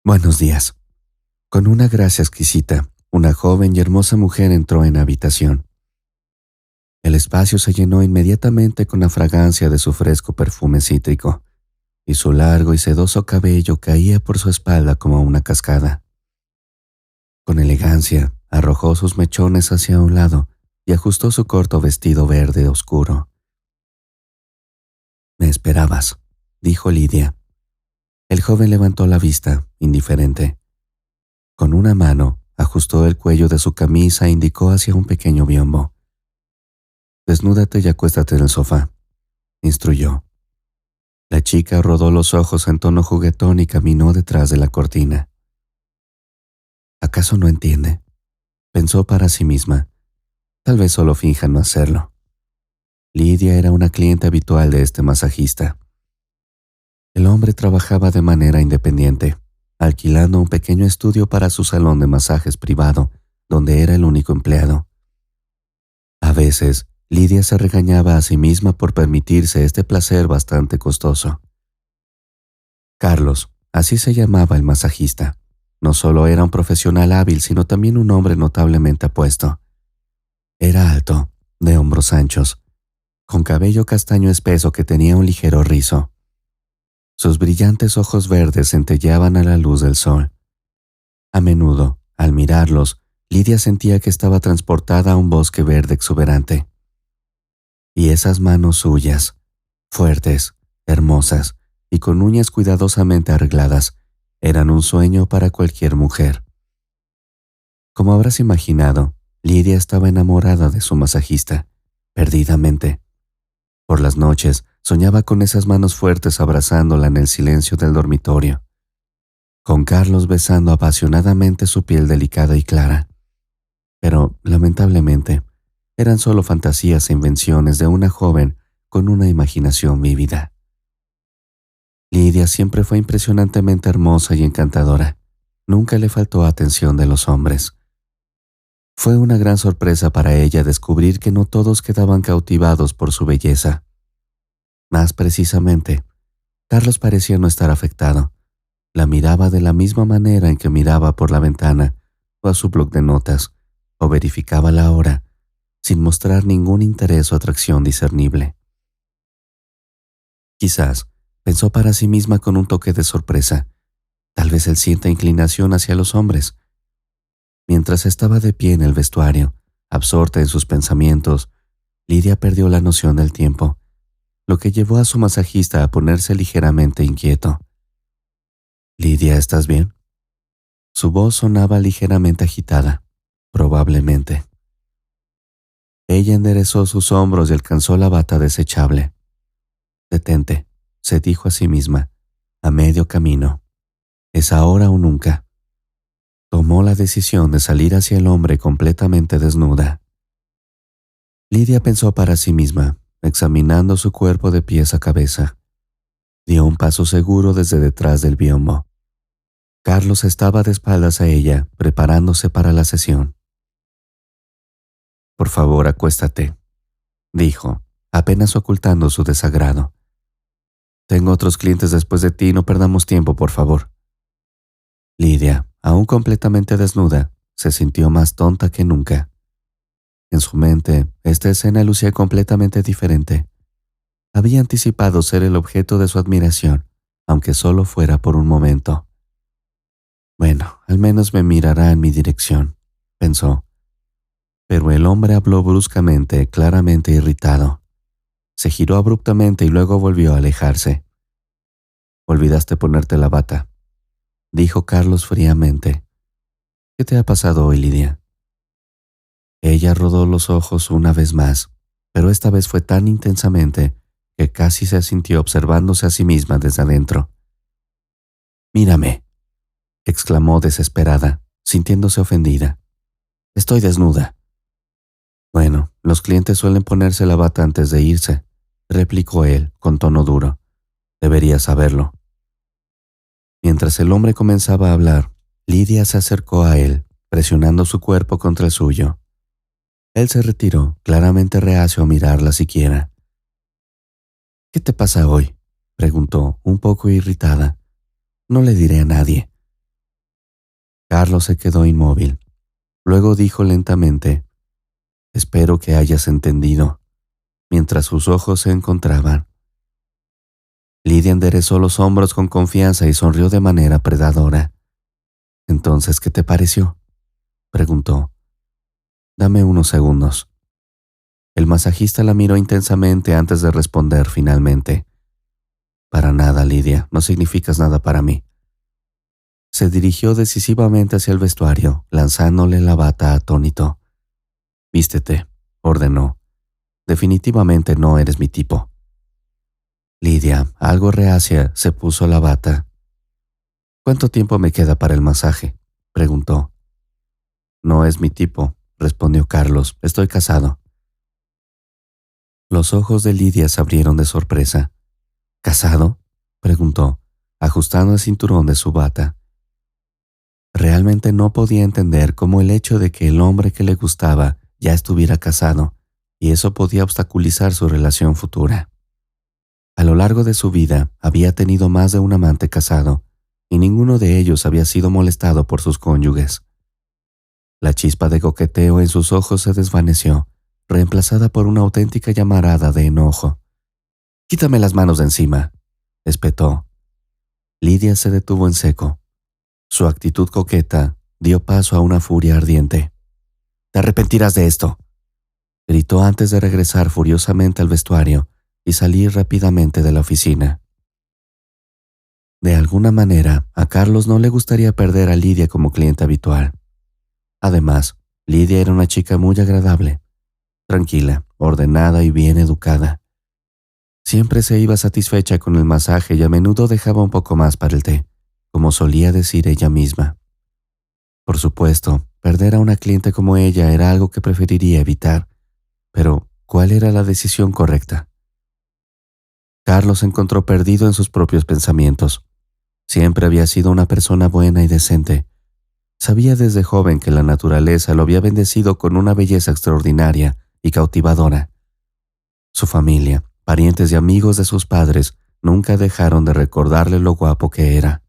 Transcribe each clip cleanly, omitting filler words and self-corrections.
Buenos días. Con una gracia exquisita, una joven y hermosa mujer entró en la habitación. El espacio se llenó inmediatamente con la fragancia de su fresco perfume cítrico, y su largo y sedoso cabello caía por su espalda como una cascada. Con elegancia, arrojó sus mechones hacia un lado y ajustó su corto vestido verde oscuro. «Me esperabas», dijo Lidia. El joven levantó la vista, indiferente. Con una mano, ajustó el cuello de su camisa e indicó hacia un pequeño biombo. «Desnúdate y acuéstate en el sofá», instruyó. La chica rodó los ojos en tono juguetón y caminó detrás de la cortina. «¿Acaso no entiende?», pensó para sí misma. Tal vez solo finja no hacerlo. Lidia era una cliente habitual de este masajista. El hombre trabajaba de manera independiente, alquilando un pequeño estudio para su salón de masajes privado, donde era el único empleado. A veces, Lidia se regañaba a sí misma por permitirse este placer bastante costoso. Carlos, así se llamaba el masajista, no solo era un profesional hábil, sino también un hombre notablemente apuesto. Era alto, de hombros anchos, con cabello castaño espeso que tenía un ligero rizo. Sus brillantes ojos verdes centelleaban a la luz del sol. A menudo, al mirarlos, Lidia sentía que estaba transportada a un bosque verde exuberante. Y esas manos suyas, fuertes, hermosas y con uñas cuidadosamente arregladas, eran un sueño para cualquier mujer. Como habrás imaginado, Lidia estaba enamorada de su masajista, perdidamente. Por las noches, soñaba con esas manos fuertes abrazándola en el silencio del dormitorio, con Carlos besando apasionadamente su piel delicada y clara. Pero, lamentablemente, eran solo fantasías e invenciones de una joven con una imaginación vívida. Lidia siempre fue impresionantemente hermosa y encantadora. Nunca le faltó atención de los hombres. Fue una gran sorpresa para ella descubrir que no todos quedaban cautivados por su belleza. Más precisamente, Carlos parecía no estar afectado. La miraba de la misma manera en que miraba por la ventana o a su bloc de notas, o verificaba la hora, sin mostrar ningún interés o atracción discernible. Quizás, pensó para sí misma con un toque de sorpresa, tal vez él sienta inclinación hacia los hombres. Mientras estaba de pie en el vestuario, absorta en sus pensamientos, Lidia perdió la noción del tiempo, lo que llevó a su masajista a ponerse ligeramente inquieto. «Lidia, ¿estás bien?». Su voz sonaba ligeramente agitada, probablemente. Ella enderezó sus hombros y alcanzó la bata desechable. «Detente», se dijo a sí misma, a medio camino. «Es ahora o nunca». Tomó la decisión de salir hacia el hombre completamente desnuda. Lidia pensó para sí misma, examinando su cuerpo de pies a cabeza. Dio un paso seguro desde detrás del biombo. Carlos estaba de espaldas a ella, preparándose para la sesión. «Por favor, acuéstate», dijo, apenas ocultando su desagrado. «Tengo otros clientes después de ti, no perdamos tiempo, por favor». Lidia, aún completamente desnuda, se sintió más tonta que nunca. En su mente, esta escena lucía completamente diferente. Había anticipado ser el objeto de su admiración, aunque solo fuera por un momento. «Bueno, al menos me mirará en mi dirección», pensó. Pero el hombre habló bruscamente, claramente irritado. Se giró abruptamente y luego volvió a alejarse. «Olvidaste ponerte la bata», dijo Carlos fríamente. «¿Qué te ha pasado hoy, Lidia?». Ella rodó los ojos una vez más, pero esta vez fue tan intensamente que casi se sintió observándose a sí misma desde adentro. «Mírame», exclamó desesperada, sintiéndose ofendida. «Estoy desnuda». «Bueno, los clientes suelen ponerse la bata antes de irse», replicó él con tono duro. «Deberías saberlo». Mientras el hombre comenzaba a hablar, Lidia se acercó a él, presionando su cuerpo contra el suyo. Él se retiró, claramente reacio a mirarla siquiera. «¿Qué te pasa hoy?», preguntó, un poco irritada. «No le diré a nadie». Carlos se quedó inmóvil. Luego dijo lentamente: «Espero que hayas entendido», mientras sus ojos se encontraban. Lidia enderezó los hombros con confianza y sonrió de manera predadora. «Entonces, ¿qué te pareció?», preguntó. «Dame unos segundos». El masajista la miró intensamente antes de responder finalmente. «Para nada, Lidia, no significas nada para mí». Se dirigió decisivamente hacia el vestuario, lanzándole la bata atónito. «Vístete», ordenó. «Definitivamente no eres mi tipo». Lidia, algo reacia, se puso la bata. «¿Cuánto tiempo me queda para el masaje?», preguntó. «No es mi tipo», respondió Carlos. «Estoy casado». Los ojos de Lidia se abrieron de sorpresa. «¿Casado?», preguntó, ajustando el cinturón de su bata. Realmente no podía entender cómo el hecho de que el hombre que le gustaba ya estuviera casado, y eso podía obstaculizar su relación futura. A lo largo de su vida había tenido más de un amante casado, y ninguno de ellos había sido molestado por sus cónyuges. La chispa de coqueteo en sus ojos se desvaneció, reemplazada por una auténtica llamarada de enojo. «Quítame las manos de encima», espetó. Lidia se detuvo en seco. Su actitud coqueta dio paso a una furia ardiente. «Te arrepentirás de esto», gritó antes de regresar furiosamente al vestuario y salir rápidamente de la oficina. De alguna manera, a Carlos no le gustaría perder a Lidia como cliente habitual. Además, Lidia era una chica muy agradable, tranquila, ordenada y bien educada. Siempre se iba satisfecha con el masaje y a menudo dejaba un poco más para el té, como solía decir ella misma. Por supuesto, perder a una cliente como ella era algo que preferiría evitar, pero ¿cuál era la decisión correcta? Carlos se encontró perdido en sus propios pensamientos. Siempre había sido una persona buena y decente. Sabía desde joven que la naturaleza lo había bendecido con una belleza extraordinaria y cautivadora. Su familia, parientes y amigos de sus padres nunca dejaron de recordarle lo guapo que era.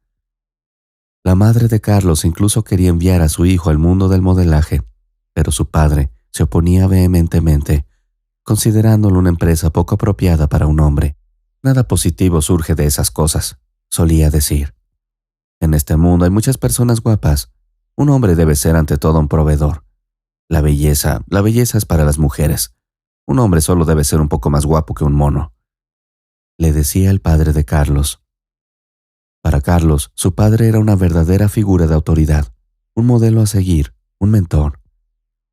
La madre de Carlos incluso quería enviar a su hijo al mundo del modelaje, pero su padre se oponía vehementemente, considerándolo una empresa poco apropiada para un hombre. «Nada positivo surge de esas cosas», solía decir. «En este mundo hay muchas personas guapas. Un hombre debe ser ante todo un proveedor. La belleza es para las mujeres. Un hombre solo debe ser un poco más guapo que un mono», le decía el padre de Carlos. Para Carlos, su padre era una verdadera figura de autoridad, un modelo a seguir, un mentor.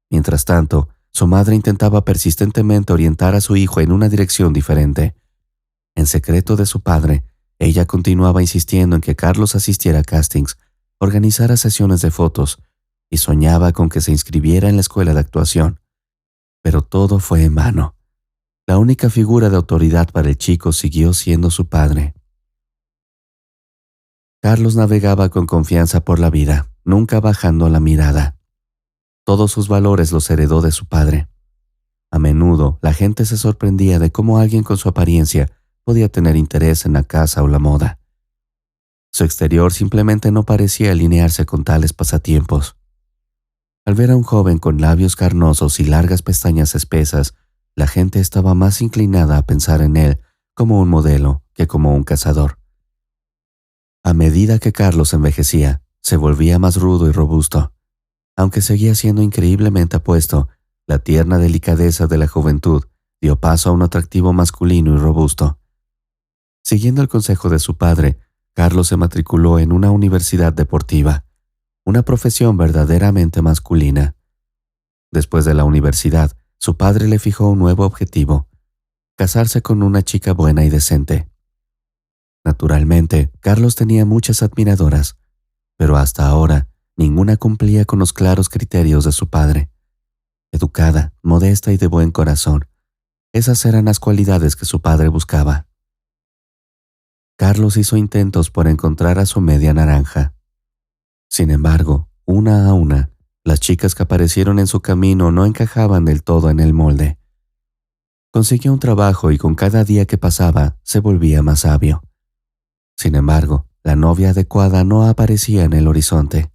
Mientras tanto, su madre intentaba persistentemente orientar a su hijo en una dirección diferente. En secreto de su padre, ella continuaba insistiendo en que Carlos asistiera a castings, organizara sesiones de fotos y soñaba con que se inscribiera en la escuela de actuación. Pero todo fue en vano. La única figura de autoridad para el chico siguió siendo su padre. Carlos navegaba con confianza por la vida, nunca bajando la mirada. Todos sus valores los heredó de su padre. A menudo, la gente se sorprendía de cómo alguien con su apariencia podía tener interés en la casa o la moda. Su exterior simplemente no parecía alinearse con tales pasatiempos. Al ver a un joven con labios carnosos y largas pestañas espesas, la gente estaba más inclinada a pensar en él como un modelo que como un cazador. A medida que Carlos envejecía, se volvía más rudo y robusto. Aunque seguía siendo increíblemente apuesto, la tierna delicadeza de la juventud dio paso a un atractivo masculino y robusto. Siguiendo el consejo de su padre, Carlos se matriculó en una universidad deportiva, una profesión verdaderamente masculina. Después de la universidad, su padre le fijó un nuevo objetivo: casarse con una chica buena y decente. Naturalmente, Carlos tenía muchas admiradoras, pero hasta ahora ninguna cumplía con los claros criterios de su padre. Educada, modesta y de buen corazón, esas eran las cualidades que su padre buscaba. Carlos hizo intentos por encontrar a su media naranja. Sin embargo, una a una, las chicas que aparecieron en su camino no encajaban del todo en el molde. Consiguió un trabajo y con cada día que pasaba se volvía más sabio. Sin embargo, la novia adecuada no aparecía en el horizonte.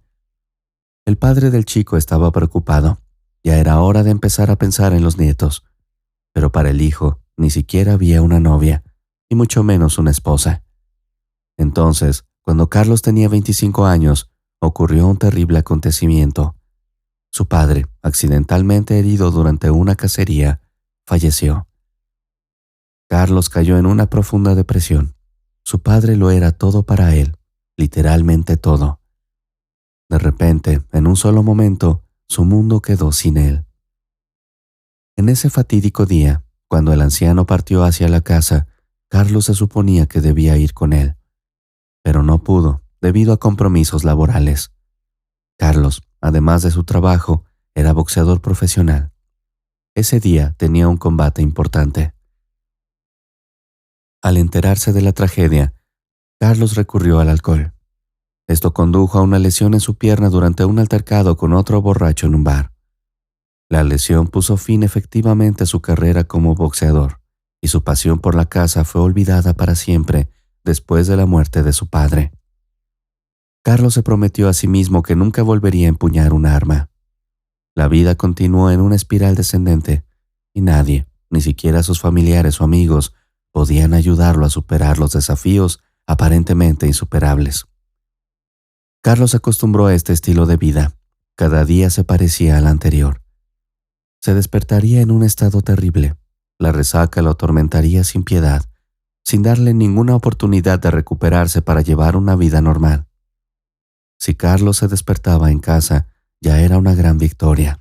El padre del chico estaba preocupado. Ya era hora de empezar a pensar en los nietos. Pero para el hijo ni siquiera había una novia, y mucho menos una esposa. Entonces, cuando Carlos tenía 25 años, ocurrió un terrible acontecimiento. Su padre, accidentalmente herido durante una cacería, falleció. Carlos cayó en una profunda depresión. Su padre lo era todo para él, literalmente todo. De repente, en un solo momento, su mundo quedó sin él. En ese fatídico día, cuando el anciano partió hacia la casa, Carlos se suponía que debía ir con él, pero no pudo debido a compromisos laborales. Carlos, además de su trabajo, era boxeador profesional. Ese día tenía un combate importante. Al enterarse de la tragedia, Carlos recurrió al alcohol. Esto condujo a una lesión en su pierna durante un altercado con otro borracho en un bar. La lesión puso fin efectivamente a su carrera como boxeador, y su pasión por la caza fue olvidada para siempre después de la muerte de su padre. Carlos se prometió a sí mismo que nunca volvería a empuñar un arma. La vida continuó en una espiral descendente, y nadie, ni siquiera sus familiares o amigos, podían ayudarlo a superar los desafíos aparentemente insuperables. Carlos se acostumbró a este estilo de vida. Cada día se parecía al anterior. Se despertaría en un estado terrible. La resaca lo atormentaría sin piedad, sin darle ninguna oportunidad de recuperarse para llevar una vida normal. Si Carlos se despertaba en casa, ya era una gran victoria.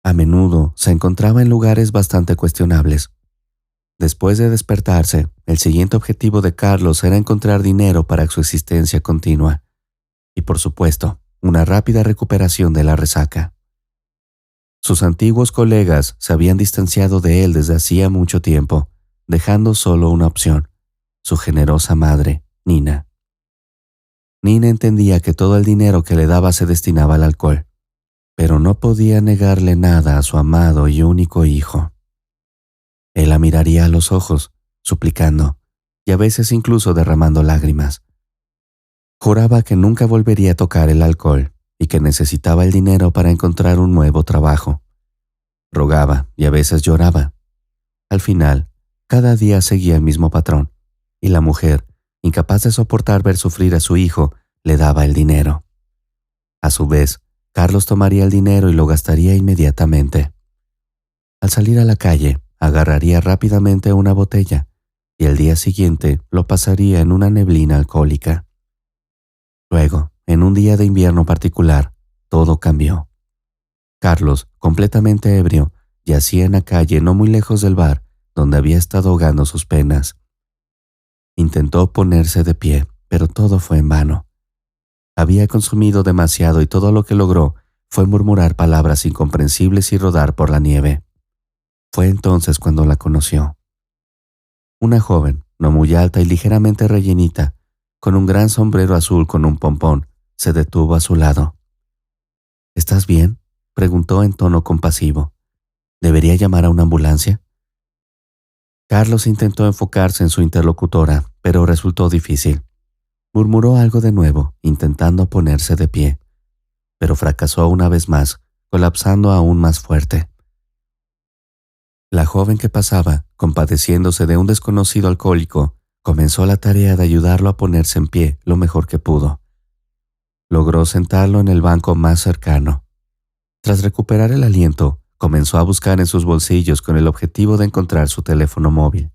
A menudo se encontraba en lugares bastante cuestionables. Después de despertarse, el siguiente objetivo de Carlos era encontrar dinero para su existencia continua. Y por supuesto, una rápida recuperación de la resaca. Sus antiguos colegas se habían distanciado de él desde hacía mucho tiempo, dejando solo una opción: su generosa madre, Nina. Nina entendía que todo el dinero que le daba se destinaba al alcohol, pero no podía negarle nada a su amado y único hijo. Él la miraría a los ojos, suplicando, y a veces incluso derramando lágrimas. Juraba que nunca volvería a tocar el alcohol y que necesitaba el dinero para encontrar un nuevo trabajo. Rogaba y a veces lloraba. Al final, cada día seguía el mismo patrón, y la mujer, incapaz de soportar ver sufrir a su hijo, le daba el dinero. A su vez, Carlos tomaría el dinero y lo gastaría inmediatamente. Al salir a la calle, agarraría rápidamente una botella y el día siguiente lo pasaría en una neblina alcohólica. Luego, en un día de invierno particular, todo cambió. Carlos, completamente ebrio, yacía en la calle no muy lejos del bar donde había estado ahogando sus penas. Intentó ponerse de pie, pero todo fue en vano. Había consumido demasiado y todo lo que logró fue murmurar palabras incomprensibles y rodar por la nieve. Fue entonces cuando la conoció. Una joven, no muy alta y ligeramente rellenita, con un gran sombrero azul con un pompón, se detuvo a su lado. ¿Estás bien?, preguntó en tono compasivo. ¿Debería llamar a una ambulancia? Carlos intentó enfocarse en su interlocutora, pero resultó difícil. Murmuró algo de nuevo, intentando ponerse de pie, pero fracasó una vez más, colapsando aún más fuerte. La joven que pasaba, compadeciéndose de un desconocido alcohólico, comenzó la tarea de ayudarlo a ponerse en pie lo mejor que pudo. Logró sentarlo en el banco más cercano. Tras recuperar el aliento, comenzó a buscar en sus bolsillos con el objetivo de encontrar su teléfono móvil.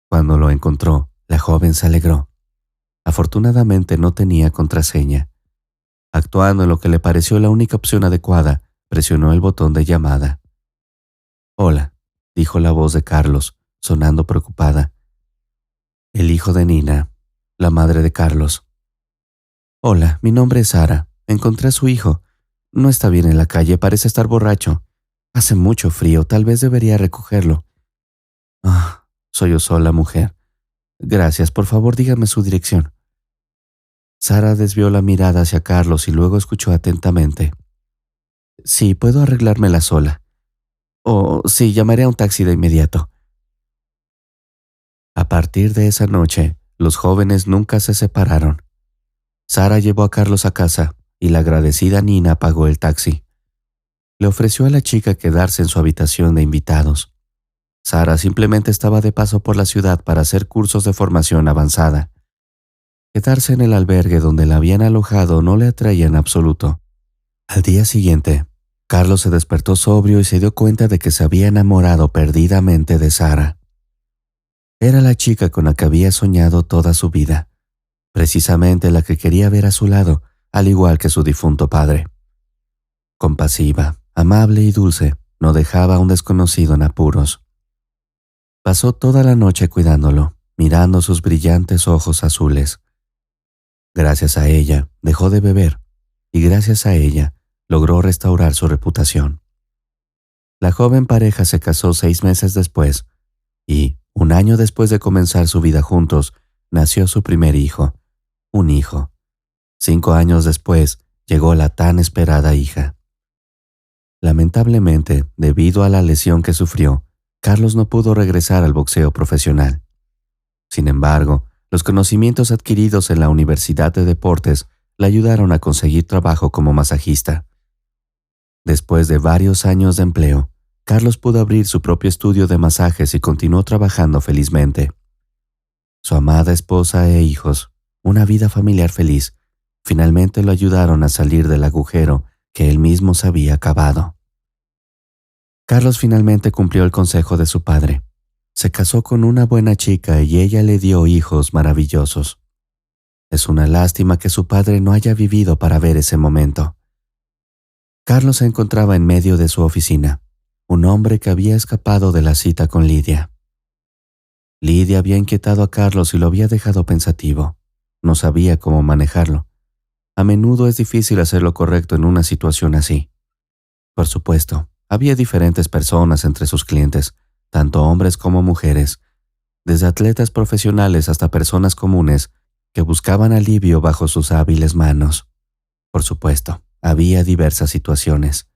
Cuando lo encontró, la joven se alegró. Afortunadamente no tenía contraseña. Actuando en lo que le pareció la única opción adecuada, presionó el botón de llamada. «Hola», dijo la voz de Carlos, sonando preocupada. El hijo de Nina, la madre de Carlos. «Hola, mi nombre es Sara. Encontré a su hijo. No está bien en la calle, parece estar borracho. Hace mucho frío, tal vez debería recogerlo». Sollozó la mujer. «Gracias, por favor dígame su dirección». Sara desvió la mirada hacia Carlos y luego escuchó atentamente. «Sí, puedo arreglármela sola. Sí, llamaré a un taxi de inmediato». A partir de esa noche, los jóvenes nunca se separaron. Sara llevó a Carlos a casa, y la agradecida Nina pagó el taxi. Le ofreció a la chica quedarse en su habitación de invitados. Sara simplemente estaba de paso por la ciudad para hacer cursos de formación avanzada. Quedarse en el albergue donde la habían alojado no le atraía en absoluto. Al día siguiente, Carlos se despertó sobrio y se dio cuenta de que se había enamorado perdidamente de Sara. Era la chica con la que había soñado toda su vida, precisamente la que quería ver a su lado, al igual que su difunto padre. Compasiva, amable y dulce, no dejaba a un desconocido en apuros. Pasó toda la noche cuidándolo, mirando sus brillantes ojos azules. Gracias a ella, dejó de beber, y gracias a ella, logró restaurar su reputación. La joven pareja se casó 6 meses después, y, 1 año después de comenzar su vida juntos, nació su primer hijo, un hijo. 5 años después, llegó la tan esperada hija. Lamentablemente, debido a la lesión que sufrió, Carlos no pudo regresar al boxeo profesional. Sin embargo, los conocimientos adquiridos en la Universidad de Deportes le ayudaron a conseguir trabajo como masajista. Después de varios años de empleo, Carlos pudo abrir su propio estudio de masajes y continuó trabajando felizmente. Su amada esposa e hijos, una vida familiar feliz, finalmente lo ayudaron a salir del agujero que él mismo se había cavado. Carlos finalmente cumplió el consejo de su padre. Se casó con una buena chica y ella le dio hijos maravillosos. Es una lástima que su padre no haya vivido para ver ese momento. Carlos se encontraba en medio de su oficina, un hombre que había escapado de la cita con Lidia. Lidia había inquietado a Carlos y lo había dejado pensativo. No sabía cómo manejarlo. A menudo es difícil hacer lo correcto en una situación así. Por supuesto, había diferentes personas entre sus clientes, tanto hombres como mujeres, desde atletas profesionales hasta personas comunes que buscaban alivio bajo sus hábiles manos. Por supuesto, había diversas situaciones.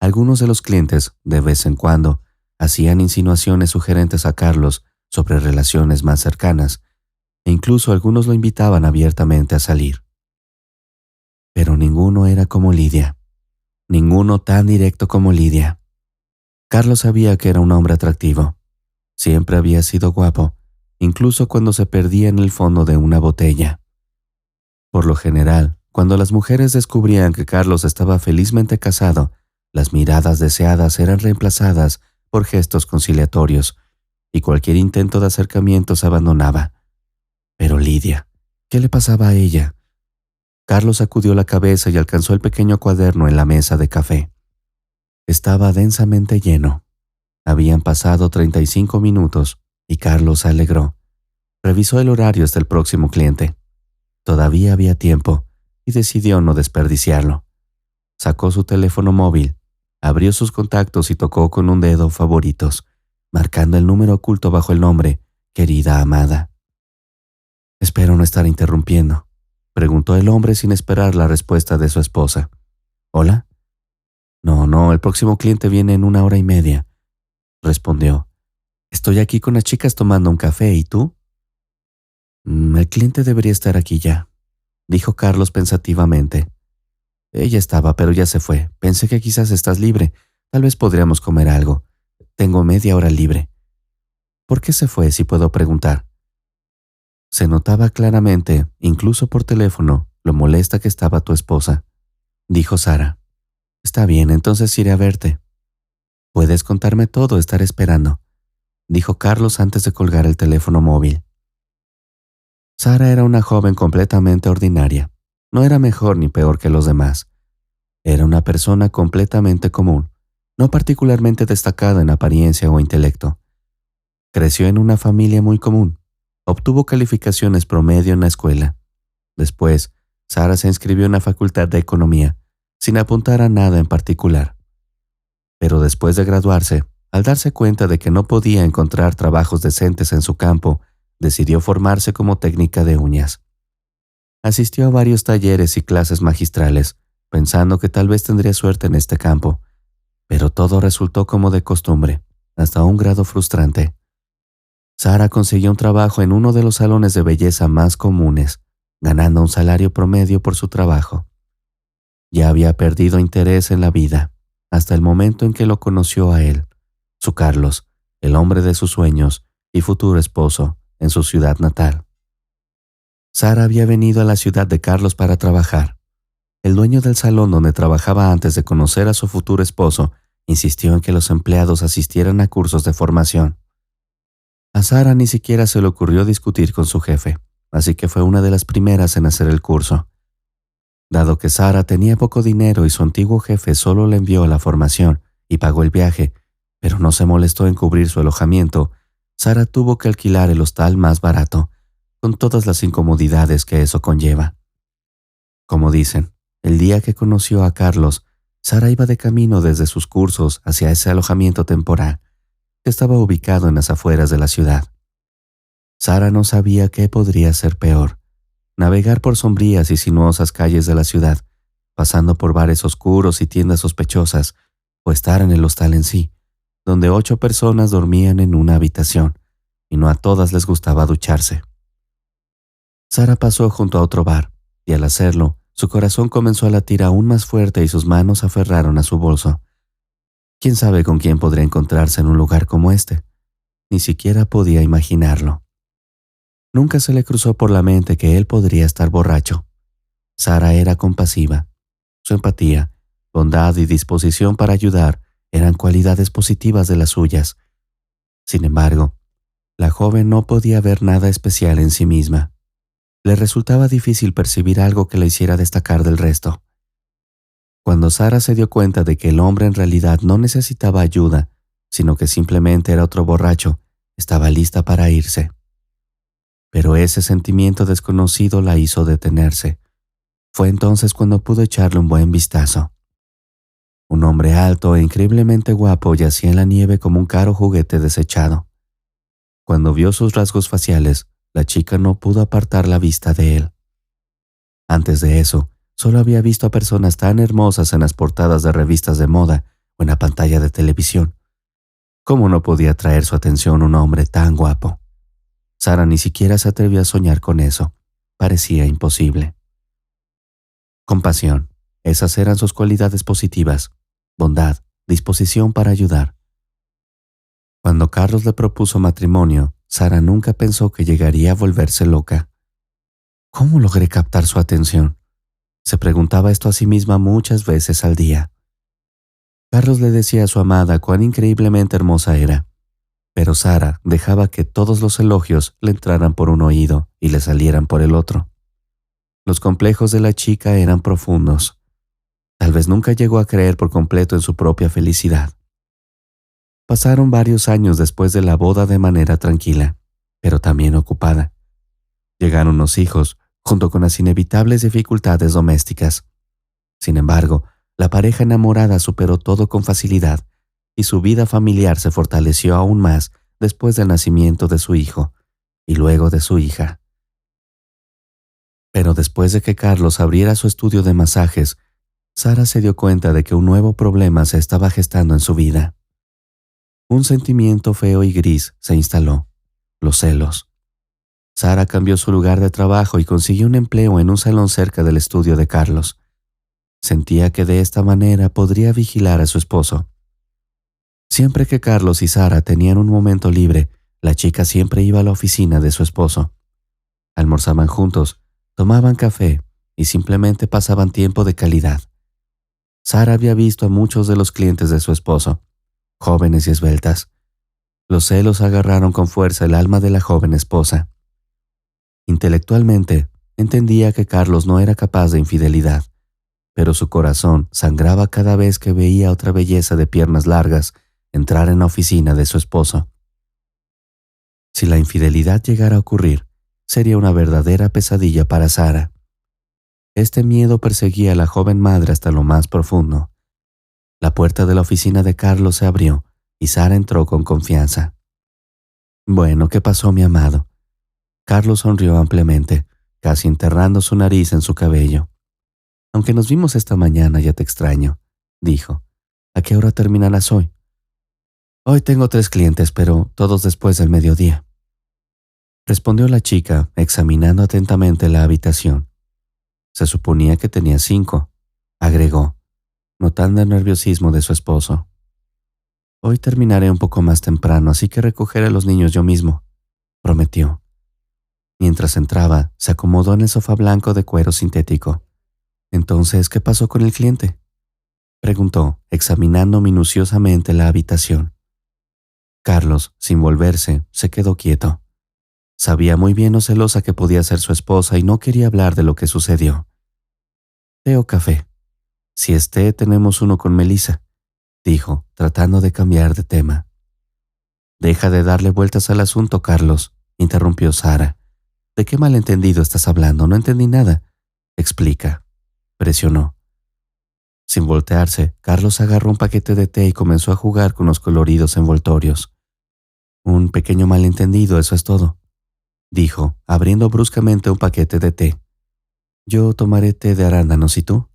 Algunos de los clientes, de vez en cuando, hacían insinuaciones sugerentes a Carlos sobre relaciones más cercanas, e incluso algunos lo invitaban abiertamente a salir. Pero ninguno era como Lidia. Ninguno tan directo como Lidia. Carlos sabía que era un hombre atractivo. Siempre había sido guapo, incluso cuando se perdía en el fondo de una botella. Por lo general, cuando las mujeres descubrían que Carlos estaba felizmente casado, las miradas deseadas eran reemplazadas por gestos conciliatorios, y cualquier intento de acercamiento se abandonaba. Pero Lidia, ¿qué le pasaba a ella? Carlos sacudió la cabeza y alcanzó el pequeño cuaderno en la mesa de café. Estaba densamente lleno. Habían pasado 35 minutos y Carlos se alegró. Revisó el horario hasta el próximo cliente. Todavía había tiempo y decidió no desperdiciarlo. Sacó su teléfono móvil, abrió sus contactos y tocó con un dedo favoritos, marcando el número oculto bajo el nombre Querida Amada. «Espero no estar interrumpiendo», preguntó el hombre sin esperar la respuesta de su esposa. «¿Hola?» No, el próximo cliente viene en 1 hora y media», respondió. «Estoy aquí con las chicas tomando un café, ¿y tú?» El cliente debería estar aquí ya», dijo Carlos pensativamente. «Ella estaba, pero ya se fue. Pensé que quizás estás libre. Tal vez podríamos comer algo. Tengo media hora libre». «¿Por qué se fue, si puedo preguntar?» Se notaba claramente, incluso por teléfono, lo molesta que estaba tu esposa, dijo Sara. «Está bien, entonces iré a verte». «Puedes contarme todo, estaré esperando», dijo Carlos antes de colgar el teléfono móvil. Sara era una joven completamente ordinaria. No era mejor ni peor que los demás. Era una persona completamente común, no particularmente destacada en apariencia o intelecto. Creció en una familia muy común. Obtuvo calificaciones promedio en la escuela. Después, Sara se inscribió en la Facultad de Economía, sin apuntar a nada en particular. Pero después de graduarse, al darse cuenta de que no podía encontrar trabajos decentes en su campo, decidió formarse como técnica de uñas. Asistió a varios talleres y clases magistrales, pensando que tal vez tendría suerte en este campo, pero todo resultó como de costumbre, hasta un grado frustrante. Sara consiguió un trabajo en uno de los salones de belleza más comunes, ganando un salario promedio por su trabajo. Ya había perdido interés en la vida, hasta el momento en que lo conoció a él, su Carlos, el hombre de sus sueños y futuro esposo, en su ciudad natal. Sara había venido a la ciudad de Carlos para trabajar. El dueño del salón donde trabajaba antes de conocer a su futuro esposo insistió en que los empleados asistieran a cursos de formación. A Sara ni siquiera se le ocurrió discutir con su jefe, así que fue una de las primeras en hacer el curso. Dado que Sara tenía poco dinero y su antiguo jefe solo le envió a la formación y pagó el viaje, pero no se molestó en cubrir su alojamiento, Sara tuvo que alquilar el hostal más barato, con todas las incomodidades que eso conlleva. Como dicen, el día que conoció a Carlos, Sara iba de camino desde sus cursos hacia ese alojamiento temporal, que estaba ubicado en las afueras de la ciudad. Sara no sabía qué podría ser peor: navegar por sombrías y sinuosas calles de la ciudad, pasando por bares oscuros y tiendas sospechosas, o estar en el hostal en sí, donde 8 personas dormían en una habitación, y no a todas les gustaba ducharse. Sara pasó junto a otro bar, y al hacerlo, su corazón comenzó a latir aún más fuerte y sus manos se aferraron a su bolso. ¿Quién sabe con quién podría encontrarse en un lugar como este? Ni siquiera podía imaginarlo. Nunca se le cruzó por la mente que él podría estar borracho. Sara era compasiva. Su empatía, bondad y disposición para ayudar eran cualidades positivas de las suyas. Sin embargo, la joven no podía ver nada especial en sí misma. Le resultaba difícil percibir algo que la hiciera destacar del resto. Cuando Sara se dio cuenta de que el hombre en realidad no necesitaba ayuda, sino que simplemente era otro borracho, estaba lista para irse. Pero ese sentimiento desconocido la hizo detenerse. Fue entonces cuando pudo echarle un buen vistazo. Un hombre alto e increíblemente guapo yacía en la nieve como un caro juguete desechado. Cuando vio sus rasgos faciales, la chica no pudo apartar la vista de él. Antes de eso, solo había visto a personas tan hermosas en las portadas de revistas de moda o en la pantalla de televisión. ¿Cómo no podía atraer su atención un hombre tan guapo? Sara ni siquiera se atrevió a soñar con eso. Parecía imposible. Compasión. Esas eran sus cualidades positivas. Bondad, disposición para ayudar. Cuando Carlos le propuso matrimonio, Sara nunca pensó que llegaría a volverse loca. ¿Cómo logré captar su atención? Se preguntaba esto a sí misma muchas veces al día. Carlos le decía a su amada cuán increíblemente hermosa era, pero Sara dejaba que todos los elogios le entraran por un oído y le salieran por el otro. Los complejos de la chica eran profundos. Tal vez nunca llegó a creer por completo en su propia felicidad. Pasaron varios años después de la boda de manera tranquila, pero también ocupada. Llegaron los hijos, junto con las inevitables dificultades domésticas. Sin embargo, la pareja enamorada superó todo con facilidad, y su vida familiar se fortaleció aún más después del nacimiento de su hijo, y luego de su hija. Pero después de que Carlos abriera su estudio de masajes, Sara se dio cuenta de que un nuevo problema se estaba gestando en su vida. Un sentimiento feo y gris se instaló: los celos. Sara cambió su lugar de trabajo y consiguió un empleo en un salón cerca del estudio de Carlos. Sentía que de esta manera podría vigilar a su esposo. Siempre que Carlos y Sara tenían un momento libre, la chica siempre iba a la oficina de su esposo. Almorzaban juntos, tomaban café y simplemente pasaban tiempo de calidad. Sara había visto a muchos de los clientes de su esposo, jóvenes y esbeltas. Los celos agarraron con fuerza el alma de la joven esposa. Intelectualmente, entendía que Carlos no era capaz de infidelidad, pero su corazón sangraba cada vez que veía a otra belleza de piernas largas entrar en la oficina de su esposo. Si la infidelidad llegara a ocurrir, sería una verdadera pesadilla para Sara. Este miedo perseguía a la joven madre hasta lo más profundo. La puerta de la oficina de Carlos se abrió y Sara entró con confianza. «Bueno, ¿qué pasó, mi amado?». Carlos sonrió ampliamente, casi enterrando su nariz en su cabello. «Aunque nos vimos esta mañana, ya te extraño», dijo. «¿A qué hora terminarás hoy?». «Hoy tengo 3 clientes, pero todos después del mediodía», respondió la chica, examinando atentamente la habitación. Se suponía que tenía 5. agregó, notando el nerviosismo de su esposo. Hoy terminaré un poco más temprano, así que recogeré a los niños yo mismo, prometió. Mientras entraba, se acomodó en el sofá blanco de cuero sintético. Entonces, ¿qué pasó con el cliente?, preguntó, examinando minuciosamente la habitación. Carlos, sin volverse, se quedó quieto. Sabía muy bien lo celosa que podía ser su esposa y no quería hablar de lo que sucedió. ¿Té o café? Si es té, tenemos uno con Melissa, dijo, tratando de cambiar de tema. Deja de darle vueltas al asunto, Carlos, interrumpió Sara. ¿De qué malentendido estás hablando? No entendí nada. Explica, presionó. Sin voltearse, Carlos agarró un paquete de té y comenzó a jugar con los coloridos envoltorios. Un pequeño malentendido, eso es todo, dijo, abriendo bruscamente un paquete de té. Yo tomaré té de arándanos, ¿y tú?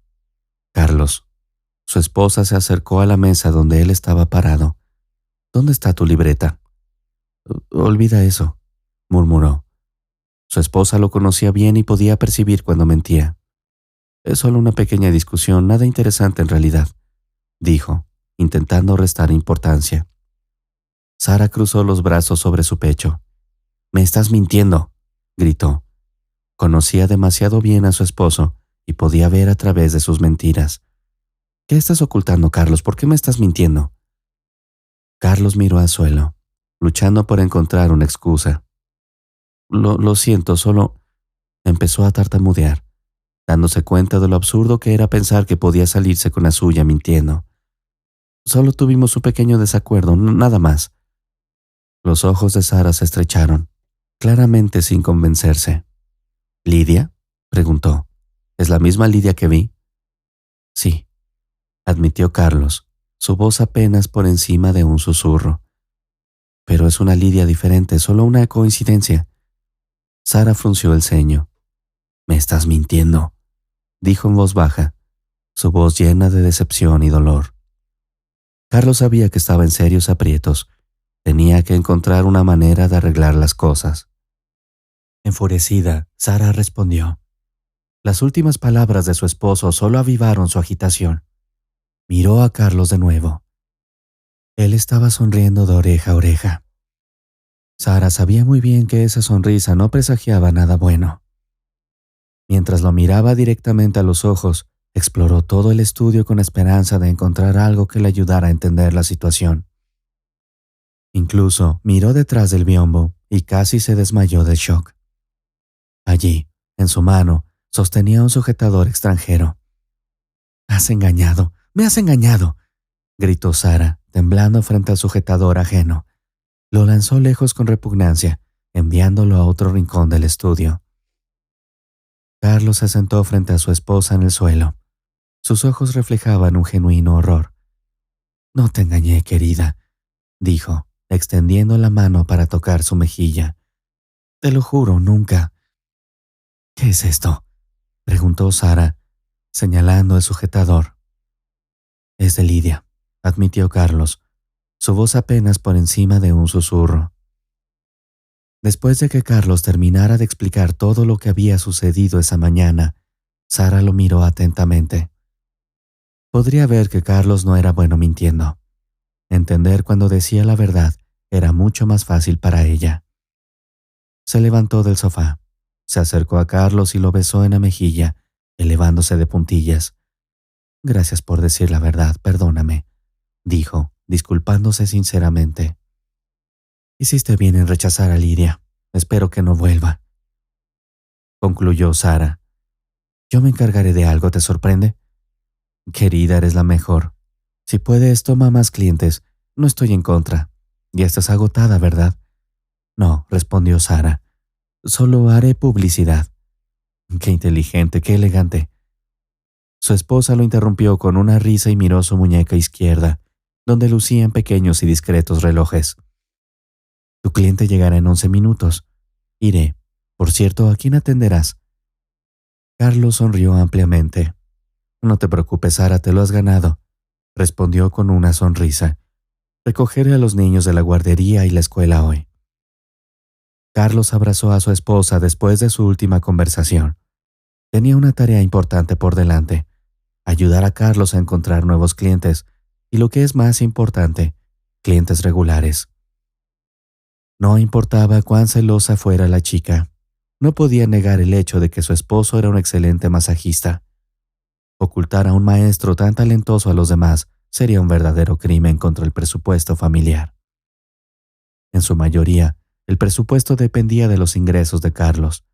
Carlos. Su esposa se acercó a la mesa donde él estaba parado. ¿Dónde está tu libreta? Olvida eso, murmuró. Su esposa lo conocía bien y podía percibir cuando mentía. Es solo una pequeña discusión, nada interesante en realidad, dijo, intentando restar importancia. Sara cruzó los brazos sobre su pecho. «Me estás mintiendo», gritó. Conocía demasiado bien a su esposo y podía ver a través de sus mentiras. «¿Qué estás ocultando, Carlos? ¿Por qué me estás mintiendo?» Carlos miró al suelo, luchando por encontrar una excusa. Lo siento, solo…» empezó a tartamudear, dándose cuenta de lo absurdo que era pensar que podía salirse con la suya mintiendo. «Solo tuvimos un pequeño desacuerdo, nada más». Los ojos de Sara se estrecharon, claramente sin convencerse. «¿Lidia?», preguntó. «¿Es la misma Lidia que vi?» «Sí», admitió Carlos, su voz apenas por encima de un susurro. «Pero es una Lidia diferente, solo una coincidencia». Sara frunció el ceño. «Me estás mintiendo», dijo en voz baja, su voz llena de decepción y dolor. Carlos sabía que estaba en serios aprietos. Tenía que encontrar una manera de arreglar las cosas. Enfurecida, Sara respondió. Las últimas palabras de su esposo solo avivaron su agitación. Miró a Carlos de nuevo. Él estaba sonriendo de oreja a oreja. Sara sabía muy bien que esa sonrisa no presagiaba nada bueno. Mientras lo miraba directamente a los ojos, exploró todo el estudio con esperanza de encontrar algo que le ayudara a entender la situación. Incluso miró detrás del biombo y casi se desmayó del shock. Allí, en su mano, sostenía un sujetador extranjero. «¡Has engañado! ¡Me has engañado!», gritó Sara, temblando frente al sujetador ajeno. Lo lanzó lejos con repugnancia, enviándolo a otro rincón del estudio. Carlos se sentó frente a su esposa en el suelo. Sus ojos reflejaban un genuino horror. «No te engañé, querida», dijo, extendiendo la mano para tocar su mejilla. «Te lo juro, nunca». «¿Qué es esto?», preguntó Sara, señalando el sujetador. «Es de Lidia», admitió Carlos, su voz apenas por encima de un susurro. Después de que Carlos terminara de explicar todo lo que había sucedido esa mañana, Sara lo miró atentamente. Podría ver que Carlos no era bueno mintiendo. Entender cuando decía la verdad era mucho más fácil para ella. Se levantó del sofá, se acercó a Carlos y lo besó en la mejilla, elevándose de puntillas. «Gracias por decir la verdad, perdóname», dijo, disculpándose sinceramente. «Hiciste bien en rechazar a Lidia. Espero que no vuelva», concluyó Sara. «Yo me encargaré de algo, ¿te sorprende?» «Querida, eres la mejor. Si puedes, toma más clientes. No estoy en contra. Ya estás agotada, ¿verdad?» «No», respondió Sara. «Solo haré publicidad». «Qué inteligente, qué elegante». Su esposa lo interrumpió con una risa y miró su muñeca izquierda, donde lucían pequeños y discretos relojes. «Tu cliente llegará en 11 minutos. Iré. Por cierto, ¿a quién atenderás?» Carlos sonrió ampliamente. «No te preocupes, Sara, te lo has ganado», respondió con una sonrisa. «Recogeré a los niños de la guardería y la escuela hoy». Carlos abrazó a su esposa después de su última conversación. Tenía una tarea importante por delante. ayudar a Carlos a encontrar nuevos clientes y, lo que es más importante, clientes regulares. No importaba cuán celosa fuera la chica, no podía negar el hecho de que su esposo era un excelente masajista. Ocultar a un maestro tan talentoso a los demás sería un verdadero crimen contra el presupuesto familiar. En su mayoría, el presupuesto dependía de los ingresos de Carlos.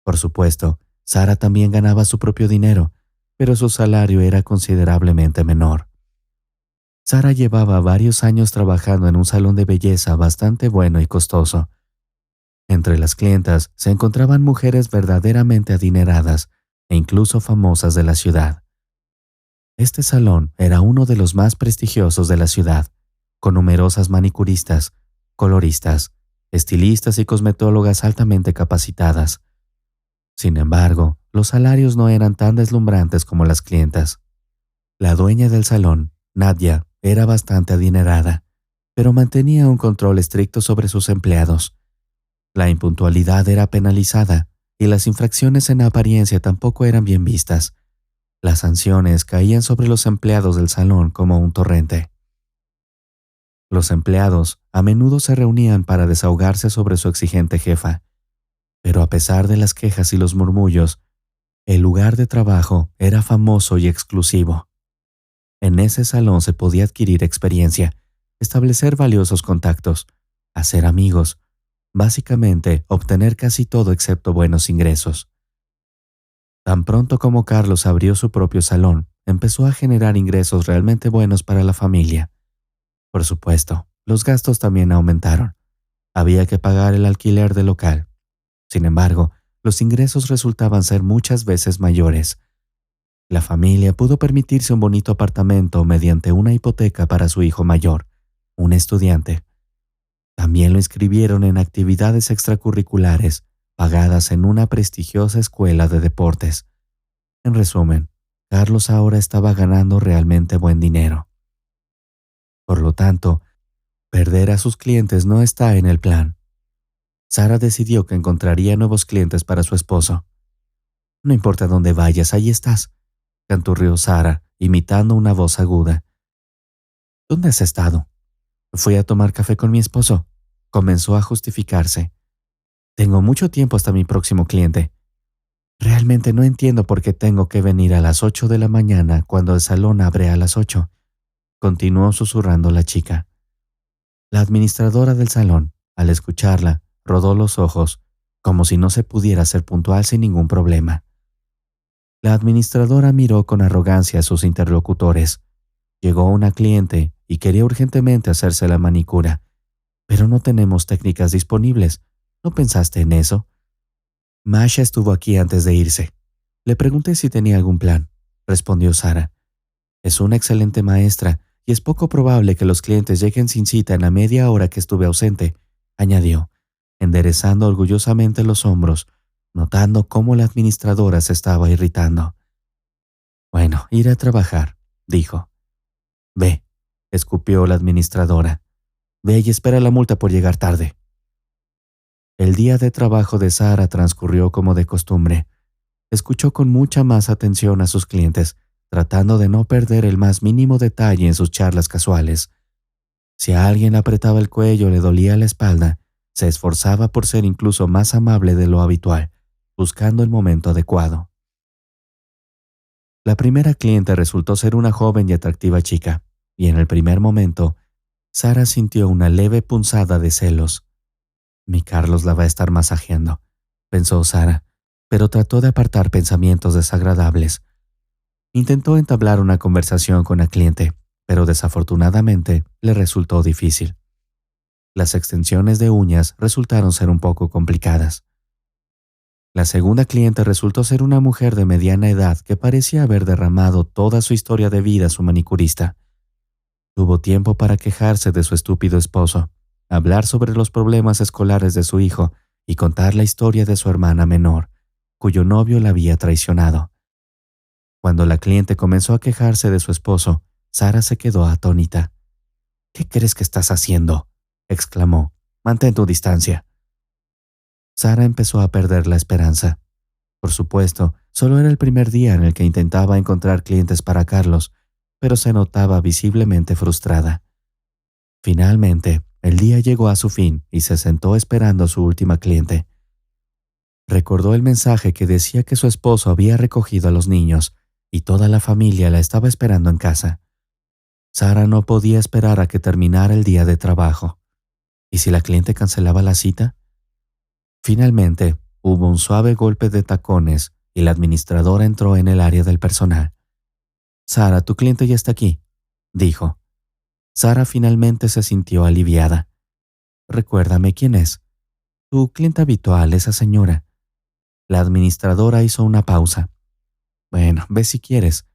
Por supuesto, Sara también ganaba su propio dinero, pero su salario era considerablemente menor. Sara llevaba varios años trabajando en un salón de belleza bastante bueno y costoso. Entre las clientas se encontraban mujeres verdaderamente adineradas e incluso famosas de la ciudad. Este salón era uno de los más prestigiosos de la ciudad, con numerosas manicuristas, coloristas, estilistas y cosmetólogas altamente capacitadas. Sin embargo, los salarios no eran tan deslumbrantes como las clientas. La dueña del salón, Nadia, era bastante adinerada, pero mantenía un control estricto sobre sus empleados. La impuntualidad era penalizada y las infracciones en apariencia tampoco eran bien vistas. Las sanciones caían sobre los empleados del salón como un torrente. Los empleados a menudo se reunían para desahogarse sobre su exigente jefa, pero a pesar de las quejas y los murmullos, el lugar de trabajo era famoso y exclusivo. En ese salón se podía adquirir experiencia, establecer valiosos contactos, hacer amigos, básicamente obtener casi todo excepto buenos ingresos. Tan pronto como Carlos abrió su propio salón, empezó a generar ingresos realmente buenos para la familia. Por supuesto, los gastos también aumentaron. Había que pagar el alquiler del local. Sin embargo, los ingresos resultaban ser muchas veces mayores. La familia pudo permitirse un bonito apartamento mediante una hipoteca para su hijo mayor, un estudiante. También lo inscribieron en actividades extracurriculares pagadas en una prestigiosa escuela de deportes. En resumen, Carlos ahora estaba ganando realmente buen dinero. Por lo tanto, perder a sus clientes no está en el plan. Sara decidió que encontraría nuevos clientes para su esposo. «No importa dónde vayas, ahí estás», canturrió Sara, imitando una voz aguda. «¿Dónde has estado?» «Fui a tomar café con mi esposo», comenzó a justificarse. «Tengo mucho tiempo hasta mi próximo cliente. Realmente no entiendo por qué tengo que venir a las 8 de la mañana cuando el salón abre a las 8», continuó susurrando la chica. La administradora del salón, al escucharla, rodó los ojos, como si no se pudiera ser puntual sin ningún problema. La administradora miró con arrogancia a sus interlocutores. Llegó una cliente y quería urgentemente hacerse la manicura. «Pero no tenemos técnicas disponibles. ¿No pensaste en eso?» «Masha estuvo aquí antes de irse. Le pregunté si tenía algún plan», respondió Sara. «Es una excelente maestra y es poco probable que los clientes lleguen sin cita en la media hora que estuve ausente», añadió, enderezando orgullosamente los hombros, notando cómo la administradora se estaba irritando. «Bueno, iré a trabajar», dijo. «Ve», escupió la administradora. «Ve y espera la multa por llegar tarde». El día de trabajo de Sara transcurrió como de costumbre. Escuchó con mucha más atención a sus clientes, tratando de no perder el más mínimo detalle en sus charlas casuales. Si a alguien le apretaba el cuello o le dolía la espalda, se esforzaba por ser incluso más amable de lo habitual, buscando el momento adecuado. La primera cliente resultó ser una joven y atractiva chica, y en el primer momento, Sara sintió una leve punzada de celos. «Mi Carlos la va a estar masajeando», pensó Sara, pero trató de apartar pensamientos desagradables. Intentó entablar una conversación con la cliente, pero desafortunadamente le resultó difícil. Las extensiones de uñas resultaron ser un poco complicadas. La segunda cliente resultó ser una mujer de mediana edad que parecía haber derramado toda su historia de vida a su manicurista. Tuvo tiempo para quejarse de su estúpido esposo, hablar sobre los problemas escolares de su hijo y contar la historia de su hermana menor, cuyo novio la había traicionado. Cuando la cliente comenzó a quejarse de su esposo, Sara se quedó atónita. «¿Qué crees que estás haciendo?», exclamó. «Mantén tu distancia». Sara empezó a perder la esperanza. Por supuesto, Solo era el primer día en el que intentaba encontrar clientes para Carlos, pero se notaba visiblemente frustrada. Finalmente, el día llegó a su fin y se sentó esperando a su última cliente. Recordó el mensaje que decía que su esposo había recogido a los niños y toda la familia la estaba esperando en casa. Sara no podía esperar a que terminara el día de trabajo. ¿Y si la cliente cancelaba la cita? Finalmente, hubo un suave golpe de tacones y la administradora entró en el área del personal. «Sara, tu cliente ya está aquí», dijo. Sara finalmente se sintió aliviada. «Recuérdame quién es». «Tu cliente habitual, esa señora». La administradora hizo una pausa. «Bueno, ve si quieres».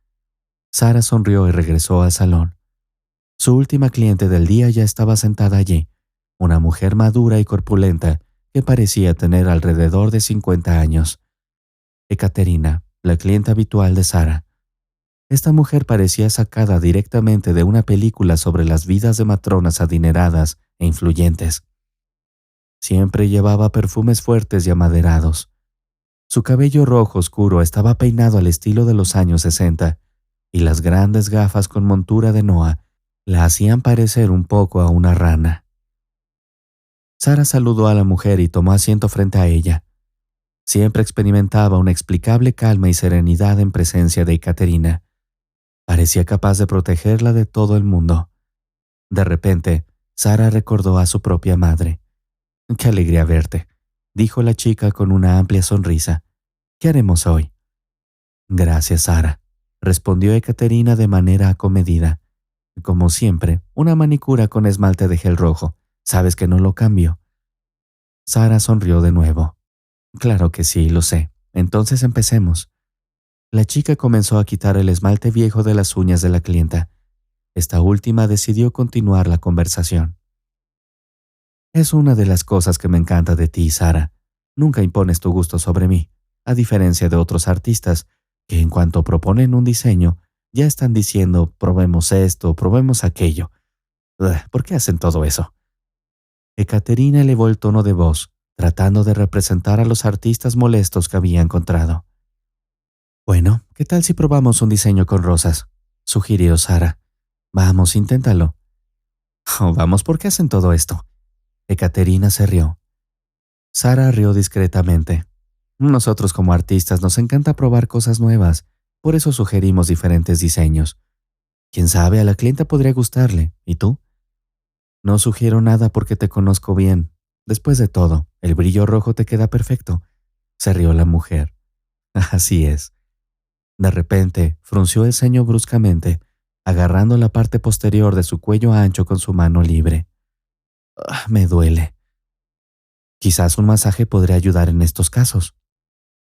Sara sonrió y regresó al salón. Su última cliente del día ya estaba sentada allí, una mujer madura y corpulenta que parecía tener alrededor de 50 años. Ekaterina, la clienta habitual de Sara. Esta mujer parecía sacada directamente de una película sobre las vidas de matronas adineradas e influyentes. Siempre llevaba perfumes fuertes y amaderados. Su cabello rojo oscuro estaba peinado al estilo de los años 60 y las grandes gafas con montura de Noah la hacían parecer un poco a una rana. Sara saludó a la mujer y tomó asiento frente a ella. Siempre experimentaba una inexplicable calma y serenidad en presencia de Ekaterina. Parecía capaz de protegerla de todo el mundo. De repente, Sara recordó a su propia madre. «Qué alegría verte», dijo la chica con una amplia sonrisa. «¿Qué haremos hoy?» «Gracias, Sara», respondió Ekaterina de manera acomedida. «Como siempre, una manicura con esmalte de gel rojo. ¿Sabes que no lo cambio?» Sara sonrió de nuevo. «Claro que sí, lo sé. Entonces empecemos». La chica comenzó a quitar el esmalte viejo de las uñas de la clienta. Esta última decidió continuar la conversación. «Es una de las cosas que me encanta de ti, Sara. Nunca impones tu gusto sobre mí, a diferencia de otros artistas que en cuanto proponen un diseño, ya están diciendo probemos esto, probemos aquello. Ugh, ¿por qué hacen todo eso?» Ekaterina elevó el tono de voz, tratando de representar a los artistas molestos que había encontrado. «Bueno, ¿qué tal si probamos un diseño con rosas?», sugirió Sara. «Vamos, inténtalo». «Oh, vamos, ¿por qué hacen todo esto?» Ekaterina se rió. Sara rió discretamente. «Nosotros como artistas nos encanta probar cosas nuevas, por eso sugerimos diferentes diseños. Quién sabe, a la clienta podría gustarle. ¿Y tú?» «No sugiero nada porque te conozco bien. Después de todo, el brillo rojo te queda perfecto», se rió la mujer. «Así es». De repente, frunció el ceño bruscamente, agarrando la parte posterior de su cuello ancho con su mano libre. «Me duele». «Quizás un masaje podría ayudar en estos casos»,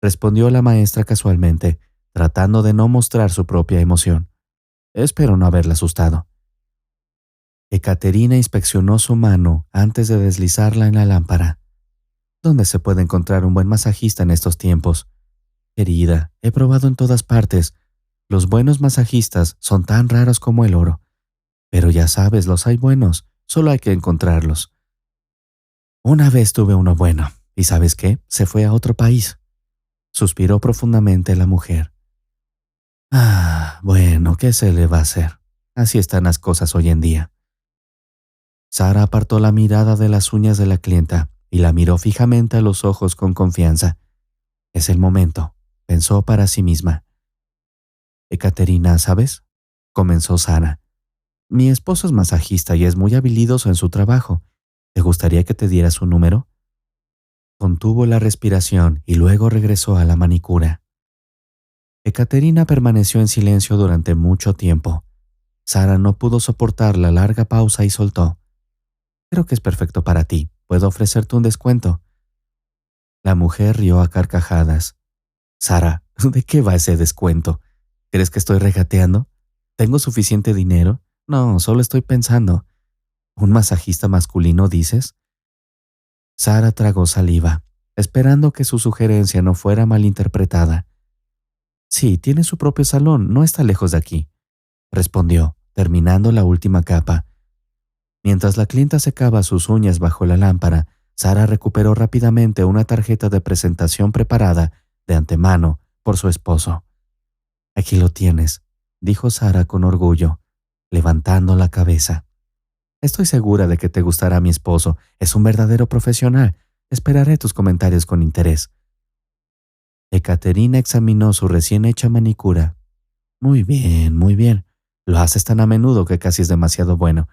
respondió la maestra casualmente, tratando de no mostrar su propia emoción. «Espero no haberla asustado». Ekaterina inspeccionó su mano antes de deslizarla en la lámpara. «¿Dónde se puede encontrar un buen masajista en estos tiempos? Querida, he probado en todas partes. Los buenos masajistas son tan raros como el oro. Pero ya sabes, los hay buenos, solo hay que encontrarlos». «Una vez tuve uno bueno, ¿y sabes qué? Se fue a otro país», suspiró profundamente la mujer. Bueno, ¿qué se le va a hacer? Así están las cosas hoy en día». Sara apartó la mirada de las uñas de la clienta y la miró fijamente a los ojos con confianza. «Es el momento», pensó para sí misma. «Ekaterina, ¿sabes?», comenzó Sara. «Mi esposo es masajista y es muy habilidoso en su trabajo. ¿Te gustaría que te diera su número?». Contuvo la respiración y luego regresó a la manicura. Ekaterina permaneció en silencio durante mucho tiempo. Sara no pudo soportar la larga pausa y soltó. «Creo que es perfecto para ti. ¿Puedo ofrecerte un descuento?». La mujer rió a carcajadas. «Sara, ¿de qué va ese descuento? ¿Crees que estoy regateando? ¿Tengo suficiente dinero? No, solo estoy pensando. ¿Un masajista masculino, dices?». Sara tragó saliva, esperando que su sugerencia no fuera malinterpretada. «Sí, tiene su propio salón, no está lejos de aquí», respondió, terminando la última capa. Mientras la clienta secaba sus uñas bajo la lámpara, Sara recuperó rápidamente una tarjeta de presentación preparada de antemano por su esposo. Aquí lo tienes, dijo Sara con orgullo, levantando la cabeza. Estoy segura de que te gustará mi esposo. Es un verdadero profesional. Esperaré tus comentarios con interés. Ekaterina examinó su recién hecha manicura. Muy bien, muy bien. Lo haces tan a menudo que casi es demasiado bueno.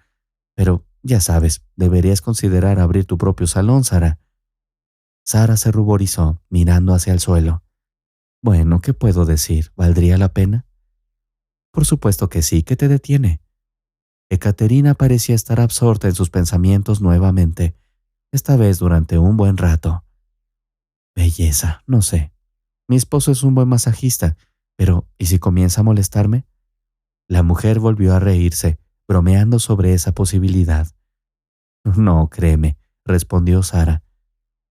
Pero, ya sabes, deberías considerar abrir tu propio salón, Sara. Sara se ruborizó, mirando hacia el suelo. Bueno, ¿qué puedo decir? ¿Valdría la pena? Por supuesto que sí. ¿Qué te detiene? Ekaterina parecía estar absorta en sus pensamientos nuevamente, esta vez durante un buen rato. Belleza, no sé. Mi esposo es un buen masajista, pero ¿y si comienza a molestarme? La mujer volvió a reírse, bromeando sobre esa posibilidad. No, créeme, respondió Sara.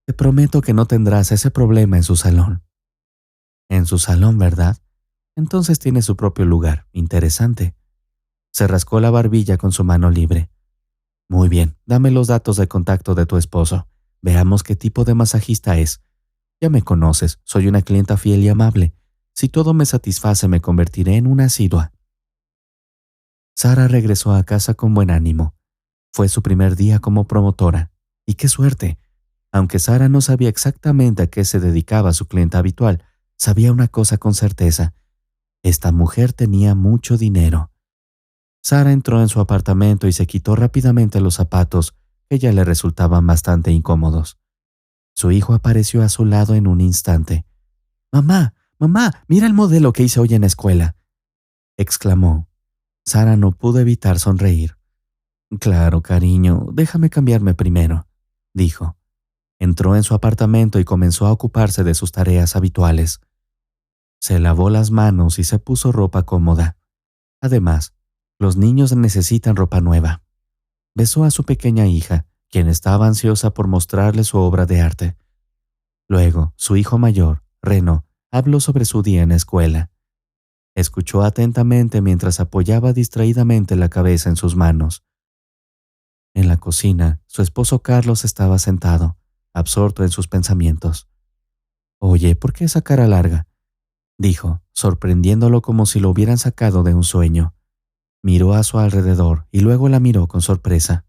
Te prometo que no tendrás ese problema en su salón. En su salón, ¿verdad? Entonces tiene su propio lugar. Interesante. Se rascó la barbilla con su mano libre. Muy bien, dame los datos de contacto de tu esposo. Veamos qué tipo de masajista es. Ya me conoces, soy una clienta fiel y amable. Si todo me satisface, me convertiré en una asidua. Sara regresó a casa con buen ánimo. Fue su primer día como promotora. ¡Y qué suerte! Aunque Sara no sabía exactamente a qué se dedicaba su clienta habitual, sabía una cosa con certeza. Esta mujer tenía mucho dinero. Sara entró en su apartamento y se quitó rápidamente los zapatos, que ya le resultaban bastante incómodos. Su hijo apareció a su lado en un instante. «Mamá, mamá, mira el modelo que hice hoy en la escuela», exclamó. Sara no pudo evitar sonreír. «Claro, cariño, déjame cambiarme primero», dijo. Entró en su apartamento y comenzó a ocuparse de sus tareas habituales. Se lavó las manos y se puso ropa cómoda. Además, los niños necesitan ropa nueva. Besó a su pequeña hija, quien estaba ansiosa por mostrarle su obra de arte. Luego, su hijo mayor, Reno, habló sobre su día en la escuela. Escuchó atentamente mientras apoyaba distraídamente la cabeza en sus manos. En la cocina, su esposo Carlos estaba sentado, absorto en sus pensamientos. «Oye, ¿por qué esa cara larga?», dijo, sorprendiéndolo como si lo hubieran sacado de un sueño. Miró a su alrededor y luego la miró con sorpresa.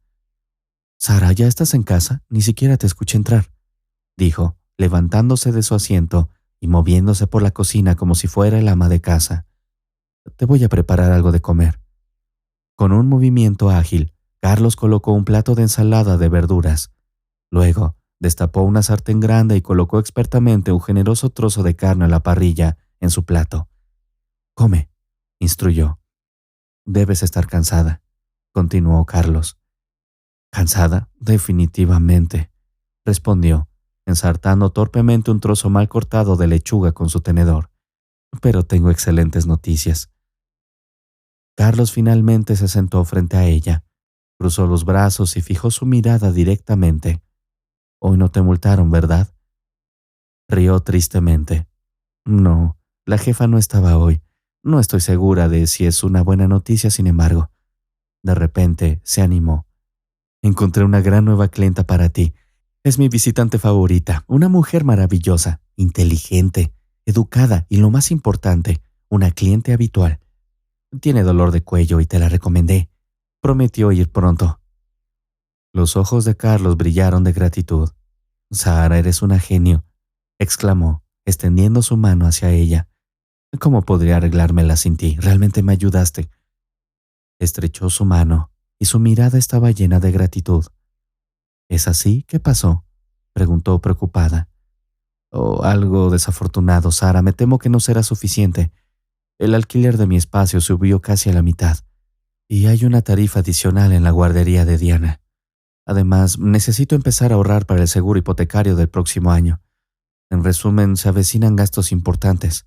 «Sara, ¿ya estás en casa? Ni siquiera te escuché entrar», dijo, levantándose de su asiento y moviéndose por la cocina como si fuera el ama de casa. «Te voy a preparar algo de comer». Con un movimiento ágil, Carlos colocó un plato de ensalada de verduras. Luego, destapó una sartén grande y colocó expertamente un generoso trozo de carne a la parrilla en su plato. «Come», instruyó. «Debes estar cansada», continuó Carlos. «¿Cansada? Definitivamente», respondió, ensartando torpemente un trozo mal cortado de lechuga con su tenedor. «Pero tengo excelentes noticias». Carlos finalmente se sentó frente a ella, cruzó los brazos y fijó su mirada directamente. «Hoy no te multaron, ¿verdad?». Rió tristemente. «No, la jefa no estaba hoy. No estoy segura de si es una buena noticia, sin embargo». De repente se animó. «Encontré una gran nueva clienta para ti. Es mi visitante favorita, una mujer maravillosa, inteligente, educada y lo más importante, una cliente habitual. Tiene dolor de cuello y te la recomendé. Prometió ir pronto». Los ojos de Carlos brillaron de gratitud. «Sara, eres una genio», exclamó, extendiendo su mano hacia ella. «¿Cómo podría arreglármela sin ti? Realmente me ayudaste». Estrechó su mano y su mirada estaba llena de gratitud. «¿Es así? ¿Qué pasó?», preguntó preocupada. «Oh, algo desafortunado, Sara. Me temo que no será suficiente. El alquiler de mi espacio subió casi a la mitad y hay una tarifa adicional en la guardería de Diana. Además, necesito empezar a ahorrar para el seguro hipotecario del próximo año. En resumen, se avecinan gastos importantes».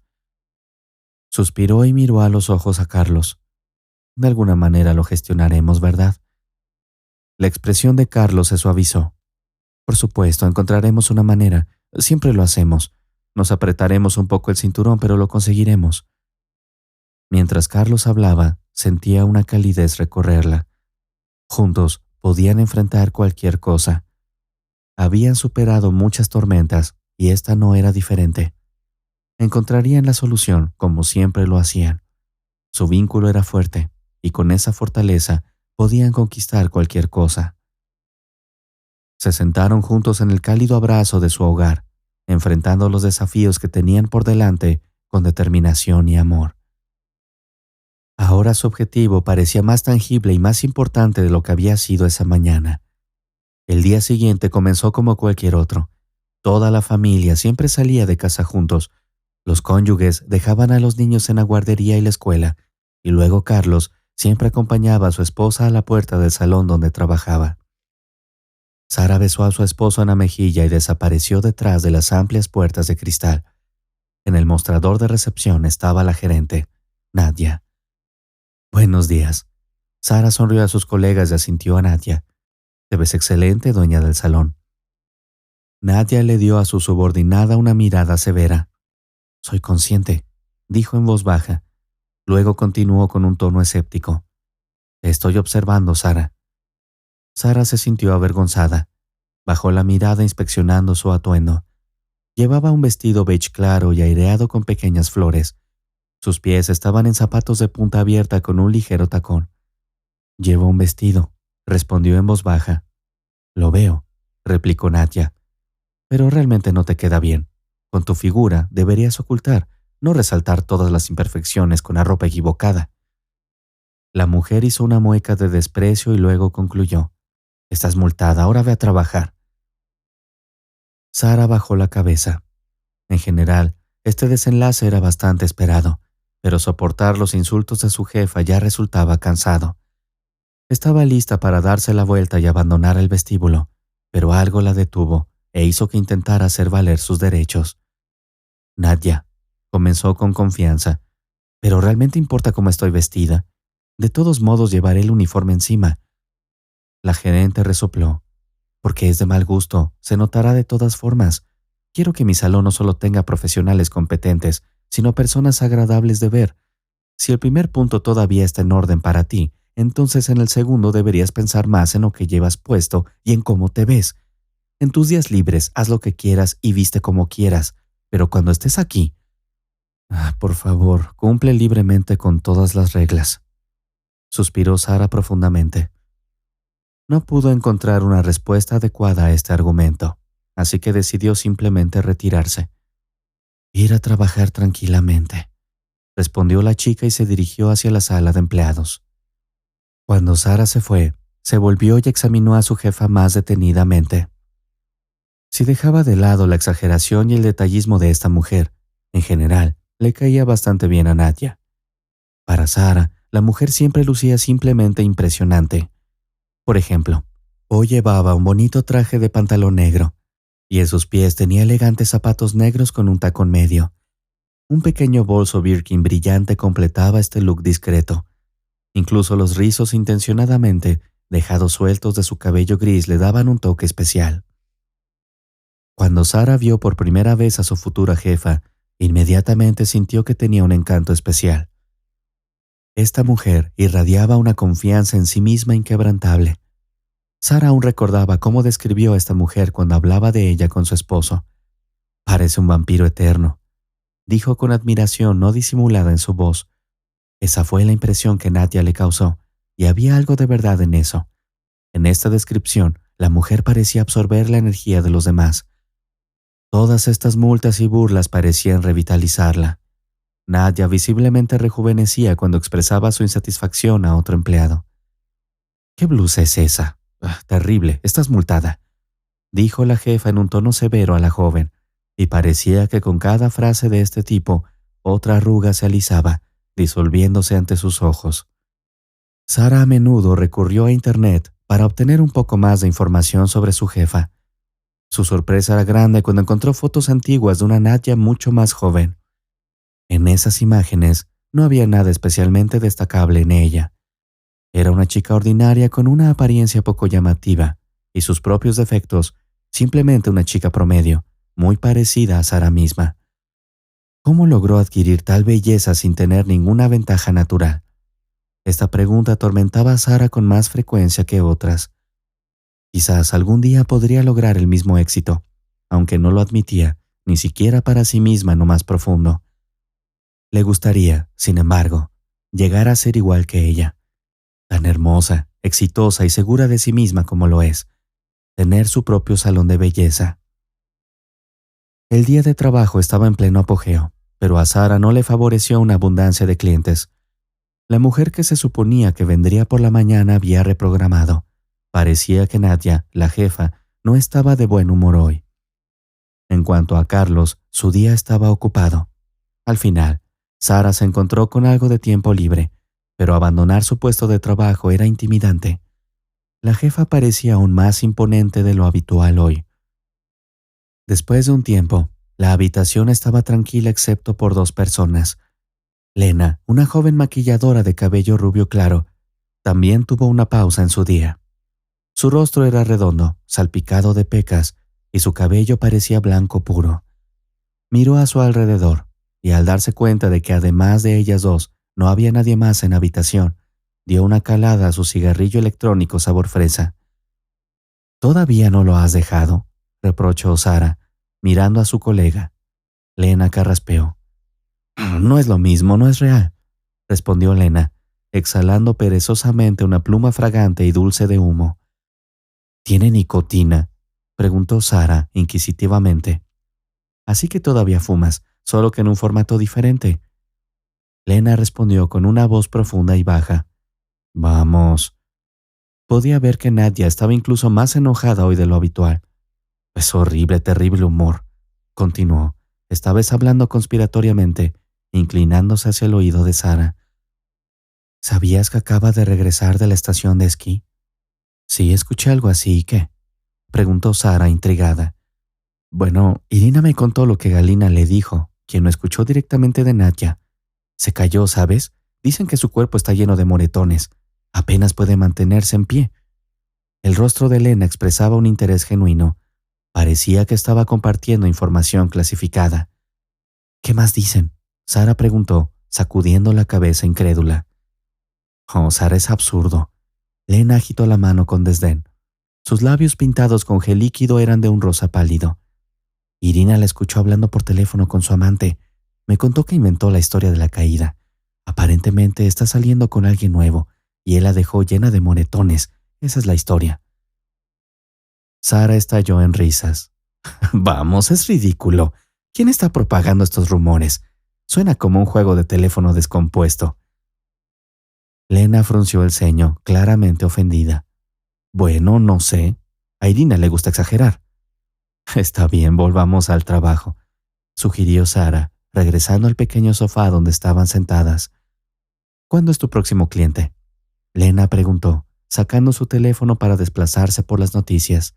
Suspiró y miró a los ojos a Carlos. «De alguna manera lo gestionaremos, ¿verdad?». La expresión de Carlos se suavizó. «Por supuesto, encontraremos una manera. Siempre lo hacemos. Nos apretaremos un poco el cinturón, pero lo conseguiremos». Mientras Carlos hablaba, sentía una calidez recorrerla. Juntos podían enfrentar cualquier cosa. Habían superado muchas tormentas y esta no era diferente. encontrarían la solución como siempre lo hacían. Su vínculo era fuerte y con esa fortaleza podían conquistar cualquier cosa. Se sentaron juntos en el cálido abrazo de su hogar, enfrentando los desafíos que tenían por delante con determinación y amor. Ahora su objetivo parecía más tangible y más importante de lo que había sido esa mañana. El día siguiente comenzó como cualquier otro. Toda la familia siempre salía de casa juntos. Los cónyuges dejaban a los niños en la guardería y la escuela, y luego Carlos siempre acompañaba a su esposa a la puerta del salón donde trabajaba. Sara besó a su esposo en la mejilla y desapareció detrás de las amplias puertas de cristal. En el mostrador de recepción estaba la gerente, Nadia. «Buenos días». Sara sonrió a sus colegas y asintió a Nadia. «Te ves excelente, dueña del salón». Nadia le dio a su subordinada una mirada severa. «Soy consciente», dijo en voz baja. Luego continuó con un tono escéptico. «Te estoy observando, Sara». Sara se sintió avergonzada. Bajó la mirada inspeccionando su atuendo. Llevaba un vestido beige claro y aireado con pequeñas flores. Sus pies estaban en zapatos de punta abierta con un ligero tacón. «Llevo un vestido», respondió en voz baja. «Lo veo», replicó Nadia. «Pero realmente no te queda bien. Con tu figura deberías ocultar, no resaltar todas las imperfecciones con la ropa equivocada». La mujer hizo una mueca de desprecio y luego concluyó. «Estás multada, ahora ve a trabajar». Sara bajó la cabeza. En general, este desenlace era bastante esperado, pero soportar los insultos de su jefa ya resultaba cansado. Estaba lista para darse la vuelta y abandonar el vestíbulo, pero algo la detuvo e hizo que intentara hacer valer sus derechos. «Nadia», comenzó con confianza, «¿pero realmente importa cómo estoy vestida? De todos modos llevaré el uniforme encima». La gerente resopló. «Porque es de mal gusto, se notará de todas formas. Quiero que mi salón no solo tenga profesionales competentes, sino personas agradables de ver. Si el primer punto todavía está en orden para ti, entonces en el segundo deberías pensar más en lo que llevas puesto y en cómo te ves. En tus días libres, haz lo que quieras y viste como quieras, pero cuando estés aquí, por favor, cumple libremente con todas las reglas». Suspiró Sara profundamente. No pudo encontrar una respuesta adecuada a este argumento, así que decidió simplemente retirarse. «Ir a trabajar tranquilamente», respondió la chica y se dirigió hacia la sala de empleados. Cuando Sara se fue, se volvió y examinó a su jefa más detenidamente. Si dejaba de lado la exageración y el detallismo de esta mujer, en general, le caía bastante bien a Nadia. Para Sara, la mujer siempre lucía simplemente impresionante. Por ejemplo, hoy llevaba un bonito traje de pantalón negro, y en sus pies tenía elegantes zapatos negros con un tacón medio. Un pequeño bolso Birkin brillante completaba este look discreto. Incluso los rizos intencionadamente dejados sueltos de su cabello gris le daban un toque especial. Cuando Sara vio por primera vez a su futura jefa, inmediatamente sintió que tenía un encanto especial. Esta mujer irradiaba una confianza en sí misma inquebrantable. Sara aún recordaba cómo describió a esta mujer cuando hablaba de ella con su esposo. «Parece un vampiro eterno», dijo con admiración no disimulada en su voz. Esa fue la impresión que Nadia le causó, y había algo de verdad en eso. En esta descripción, la mujer parecía absorber la energía de los demás. Todas estas multas y burlas parecían revitalizarla. Nadia visiblemente rejuvenecía cuando expresaba su insatisfacción a otro empleado. «¿Qué blusa es esa? Terrible, estás multada», dijo la jefa en un tono severo a la joven, y parecía que con cada frase de este tipo, otra arruga se alisaba, disolviéndose ante sus ojos. Sara a menudo recurrió a Internet para obtener un poco más de información sobre su jefa. Su sorpresa era grande cuando encontró fotos antiguas de una Nadia mucho más joven. En esas imágenes no había nada especialmente destacable en ella. Era una chica ordinaria con una apariencia poco llamativa y sus propios defectos, simplemente una chica promedio, muy parecida a Sara misma. ¿Cómo logró adquirir tal belleza sin tener ninguna ventaja natural? Esta pregunta atormentaba a Sara con más frecuencia que otras. Quizás algún día podría lograr el mismo éxito, aunque no lo admitía, ni siquiera para sí misma en lo más profundo. Le gustaría, sin embargo, llegar a ser igual que ella, tan hermosa, exitosa y segura de sí misma como lo es, tener su propio salón de belleza. El día de trabajo estaba en pleno apogeo, pero a Sara no le favoreció una abundancia de clientes. La mujer que se suponía que vendría por la mañana había reprogramado. Parecía que Nadia, la jefa, no estaba de buen humor hoy. En cuanto a Carlos, su día estaba ocupado. Al final, Sara se encontró con algo de tiempo libre, pero abandonar su puesto de trabajo era intimidante. La jefa parecía aún más imponente de lo habitual hoy. Después de un tiempo, la habitación estaba tranquila excepto por dos personas. Lena, una joven maquilladora de cabello rubio claro, también tuvo una pausa en su día. Su rostro era redondo, salpicado de pecas, y su cabello parecía blanco puro. Miró a su alrededor, y al darse cuenta de que además de ellas dos no había nadie más en la habitación, dio una calada a su cigarrillo electrónico sabor fresa. «¿Todavía no lo has dejado?», reprochó Sara, mirando a su colega. Lena carraspeó. «No es lo mismo, no es real», respondió Lena, exhalando perezosamente una pluma fragante y dulce de humo. «¿Tiene nicotina?», preguntó Sara inquisitivamente. «Así que todavía fumas, solo que en un formato diferente». Lena respondió con una voz profunda y baja. «Vamos». Podía ver que Nadia estaba incluso más enojada hoy de lo habitual. «Es horrible, terrible humor», continuó, esta vez hablando conspiratoriamente, inclinándose hacia el oído de Sara. «¿Sabías que acaba de regresar de la estación de esquí?» «Sí, escuché algo así, ¿y qué?», preguntó Sara, intrigada. «Bueno, Irina me contó lo que Galina le dijo, quien lo escuchó directamente de Nadia. Se cayó, ¿sabes? Dicen que su cuerpo está lleno de moretones. Apenas puede mantenerse en pie». El rostro de Elena expresaba un interés genuino. Parecía que estaba compartiendo información clasificada. «¿Qué más dicen?», Sara preguntó, sacudiendo la cabeza incrédula. «Oh, Sara, es absurdo». Lena agitó la mano con desdén. Sus labios pintados con gel líquido eran de un rosa pálido. «Irina la escuchó hablando por teléfono con su amante. Me contó que inventó la historia de la caída. Aparentemente está saliendo con alguien nuevo, y él la dejó llena de moretones. Esa es la historia». Sara estalló en risas. «Vamos, es ridículo. ¿Quién está propagando estos rumores? Suena como un juego de teléfono descompuesto». Lena frunció el ceño, claramente ofendida. «Bueno, no sé. A Irina le gusta exagerar». «Está bien, volvamos al trabajo», sugirió Sara, regresando al pequeño sofá donde estaban sentadas. «¿Cuándo es tu próximo cliente?», Lena preguntó, sacando su teléfono para desplazarse por las noticias.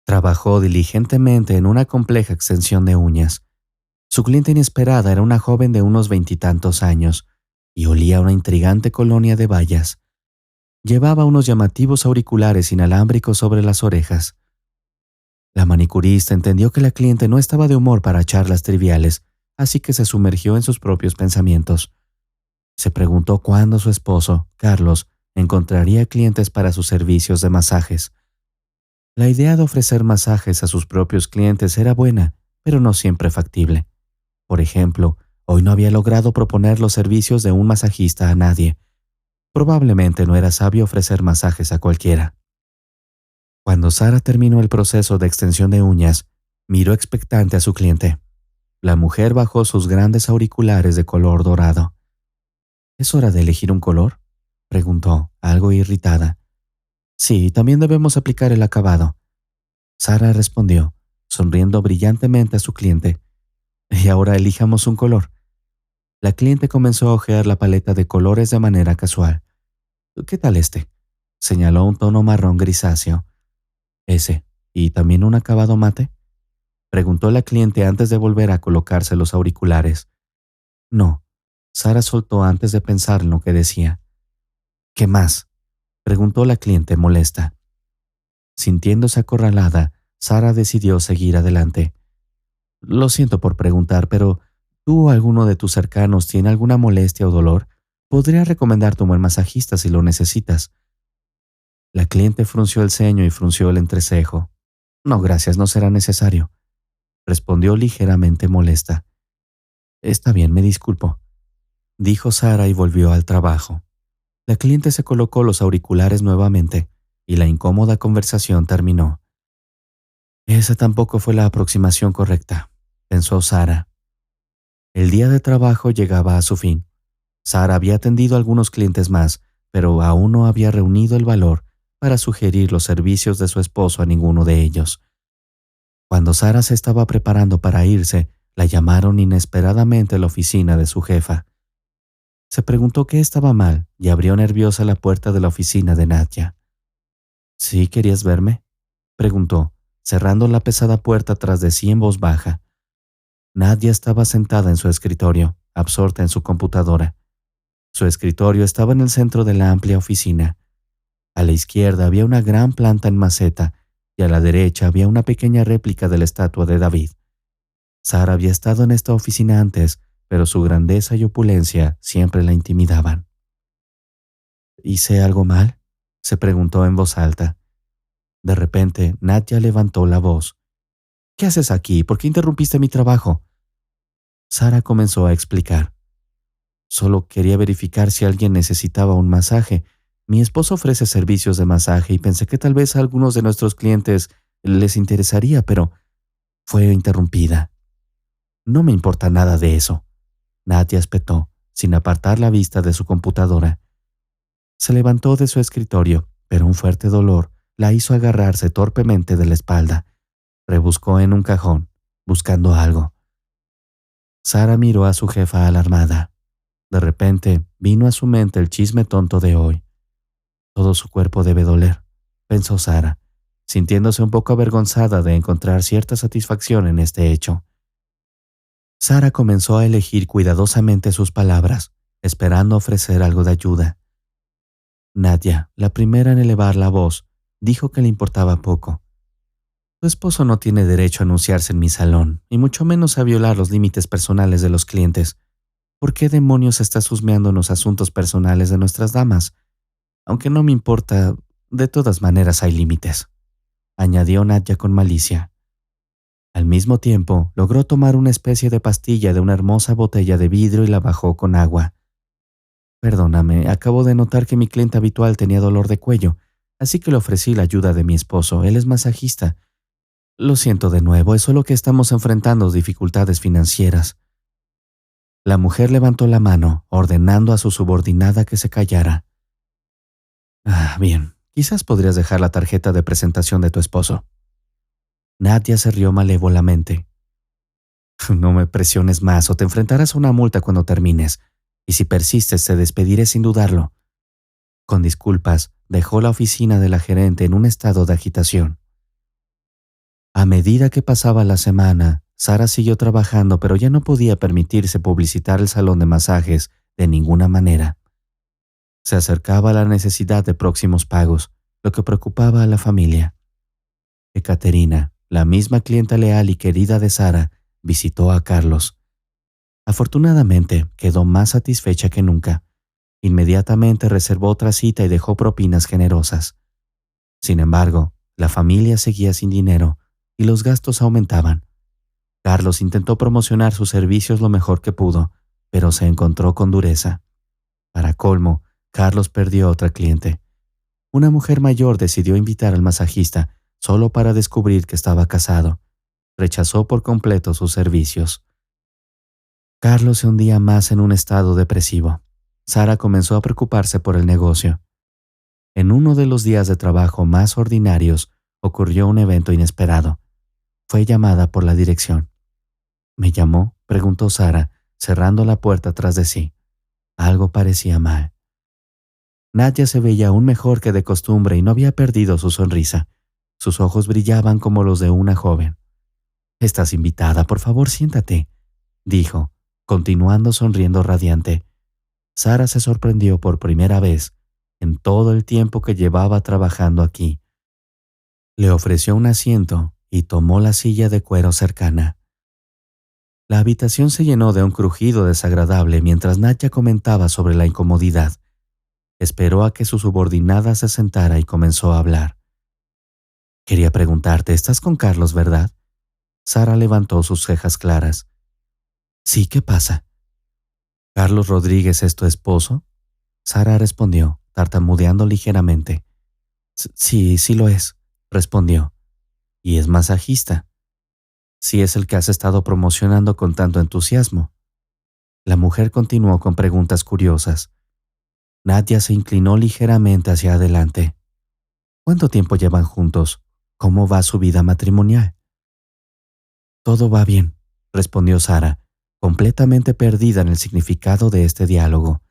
Trabajó diligentemente en una compleja extensión de uñas. Su cliente inesperada era una joven de unos 20 años y olía a una intrigante colonia de bayas. Llevaba unos llamativos auriculares inalámbricos sobre las orejas. La manicurista entendió que la cliente no estaba de humor para charlas triviales, así que se sumergió en sus propios pensamientos. Se preguntó cuándo su esposo, Carlos, encontraría clientes para sus servicios de masajes. La idea de ofrecer masajes a sus propios clientes era buena, pero no siempre factible. Por ejemplo, hoy no había logrado proponer los servicios de un masajista a nadie. Probablemente no era sabio ofrecer masajes a cualquiera. Cuando Sara terminó el proceso de extensión de uñas, miró expectante a su cliente. La mujer bajó sus grandes auriculares de color dorado. «¿Es hora de elegir un color?», preguntó, algo irritada. «Sí, también debemos aplicar el acabado», Sara respondió, sonriendo brillantemente a su cliente. «Y ahora elijamos un color». La cliente comenzó a hojear la paleta de colores de manera casual. «¿Qué tal este?», señaló un tono marrón grisáceo. «Ese. ¿Y también un acabado mate?», preguntó la cliente antes de volver a colocarse los auriculares. «No», Sara soltó antes de pensar en lo que decía. «¿Qué más?», preguntó la cliente molesta. Sintiéndose acorralada, Sara decidió seguir adelante. «Lo siento por preguntar, pero ¿tú o alguno de tus cercanos tiene alguna molestia o dolor? Podría recomendarte un buen masajista si lo necesitas». La cliente frunció el ceño y frunció el entrecejo. «No, gracias, no será necesario». respondió ligeramente molesta. Está bien, me disculpo, dijo Sara y volvió al trabajo. La cliente se colocó los auriculares nuevamente y la incómoda conversación terminó. Esa tampoco fue la aproximación correcta, pensó Sara. El día de trabajo llegaba a su fin. Sara había atendido a algunos clientes más, pero aún no había reunido el valor para sugerir los servicios de su esposo a ninguno de ellos. Cuando Sara se estaba preparando para irse, la llamaron inesperadamente a la oficina de su jefa. Se preguntó qué estaba mal y abrió nerviosa la puerta de la oficina de Nadia. ¿Sí querías verme?, preguntó, cerrando la pesada puerta tras de sí en voz baja. Nadia estaba sentada en su escritorio, absorta en su computadora. Su escritorio estaba en el centro de la amplia oficina. A la izquierda había una gran planta en maceta y a la derecha había una pequeña réplica de la estatua de David. Sara había estado en esta oficina antes, pero su grandeza y opulencia siempre la intimidaban. ¿Hice algo mal?, se preguntó en voz alta. De repente, Nadia levantó la voz. ¿Qué haces aquí? ¿Por qué interrumpiste mi trabajo? Sara comenzó a explicar. Solo quería verificar si alguien necesitaba un masaje. Mi esposo ofrece servicios de masaje y pensé que tal vez a algunos de nuestros clientes les interesaría, pero fue interrumpida. No me importa nada de eso. Nadia espetó, sin apartar la vista de su computadora. Se levantó de su escritorio, pero un fuerte dolor la hizo agarrarse torpemente de la espalda. Rebuscó en un cajón, buscando algo. Sara miró a su jefa alarmada. De repente, vino a su mente el chisme tonto de hoy. Todo su cuerpo debe doler, pensó Sara, sintiéndose un poco avergonzada de encontrar cierta satisfacción en este hecho. Sara comenzó a elegir cuidadosamente sus palabras, esperando ofrecer algo de ayuda. Nadia, la primera en elevar la voz, dijo que le importaba poco. Tu esposo no tiene derecho a anunciarse en mi salón, y mucho menos a violar los límites personales de los clientes. ¿Por qué demonios estás husmeando en los asuntos personales de nuestras damas? Aunque no me importa, de todas maneras hay límites, añadió Nadia con malicia. Al mismo tiempo, logró tomar una especie de pastilla de una hermosa botella de vidrio y la bajó con agua. Perdóname, acabo de notar que mi cliente habitual tenía dolor de cuello, así que le ofrecí la ayuda de mi esposo. Él es masajista. Lo siento de nuevo, es solo que estamos enfrentando dificultades financieras. La mujer levantó la mano, ordenando a su subordinada que se callara. Bien, quizás podrías dejar la tarjeta de presentación de tu esposo. Nadia se rió malévolamente. No me presiones más o te enfrentarás a una multa cuando termines, y si persistes te despediré sin dudarlo. Con disculpas, dejó la oficina de la gerente en un estado de agitación. A medida que pasaba la semana, Sara siguió trabajando, pero ya no podía permitirse publicitar el salón de masajes de ninguna manera. Se acercaba la necesidad de próximos pagos, lo que preocupaba a la familia. Ekaterina, la misma clienta leal y querida de Sara, visitó a Carlos. Afortunadamente, quedó más satisfecha que nunca. Inmediatamente reservó otra cita y dejó propinas generosas. Sin embargo, la familia seguía sin dinero y los gastos aumentaban. Carlos intentó promocionar sus servicios lo mejor que pudo, pero se encontró con dureza. Para colmo, Carlos perdió otra cliente. Una mujer mayor decidió invitar al masajista solo para descubrir que estaba casado. Rechazó por completo sus servicios. Carlos se hundía más en un estado depresivo. Sara comenzó a preocuparse por el negocio. En uno de los días de trabajo más ordinarios, ocurrió un evento inesperado. Fue llamada por la dirección. ¿Me llamó?, preguntó Sara, cerrando la puerta tras de sí. Algo parecía mal. Nadia se veía aún mejor que de costumbre y no había perdido su sonrisa. Sus ojos brillaban como los de una joven. «Estás invitada, por favor, siéntate», dijo, continuando sonriendo radiante. Sara se sorprendió por primera vez en todo el tiempo que llevaba trabajando aquí. Le ofreció un asiento y tomó la silla de cuero cercana. La habitación se llenó de un crujido desagradable mientras Nadia comentaba sobre la incomodidad. Esperó a que su subordinada se sentara y comenzó a hablar. «Quería preguntarte, ¿estás con Carlos, verdad?» Sara levantó sus cejas claras. «Sí, ¿qué pasa?» «¿Carlos Rodríguez es tu esposo?» Sara respondió, tartamudeando ligeramente. Sí, sí lo es», respondió. «¿Y es masajista?» «Sí, es el que has estado promocionando con tanto entusiasmo». La mujer continuó con preguntas curiosas. Nadia se inclinó ligeramente hacia adelante. «¿Cuánto tiempo llevan juntos? ¿Cómo va su vida matrimonial?» «Todo va bien», respondió Sara, completamente perdida en el significado de este diálogo.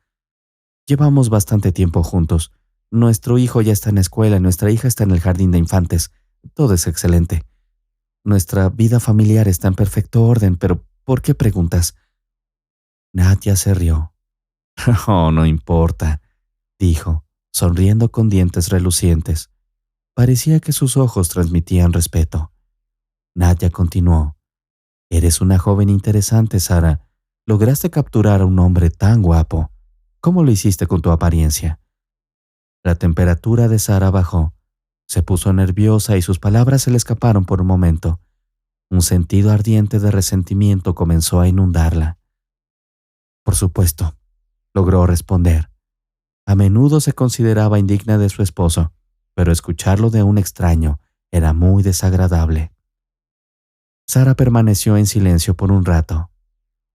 «Llevamos bastante tiempo juntos. Nuestro hijo ya está en la escuela y nuestra hija está en el jardín de infantes. Todo es excelente. Nuestra vida familiar está en perfecto orden, pero ¿por qué preguntas?» Nadia se rió. «Oh, no importa», dijo, sonriendo con dientes relucientes. Parecía que sus ojos transmitían respeto. Nadia continuó. «Eres una joven interesante, Sara. Lograste capturar a un hombre tan guapo. ¿Cómo lo hiciste con tu apariencia?» La temperatura de Sara bajó. Se puso nerviosa y sus palabras se le escaparon por un momento. Un sentido ardiente de resentimiento comenzó a inundarla. «Por supuesto», logró responder. A menudo se consideraba indigna de su esposo, pero escucharlo de un extraño era muy desagradable. Sara permaneció en silencio por un rato.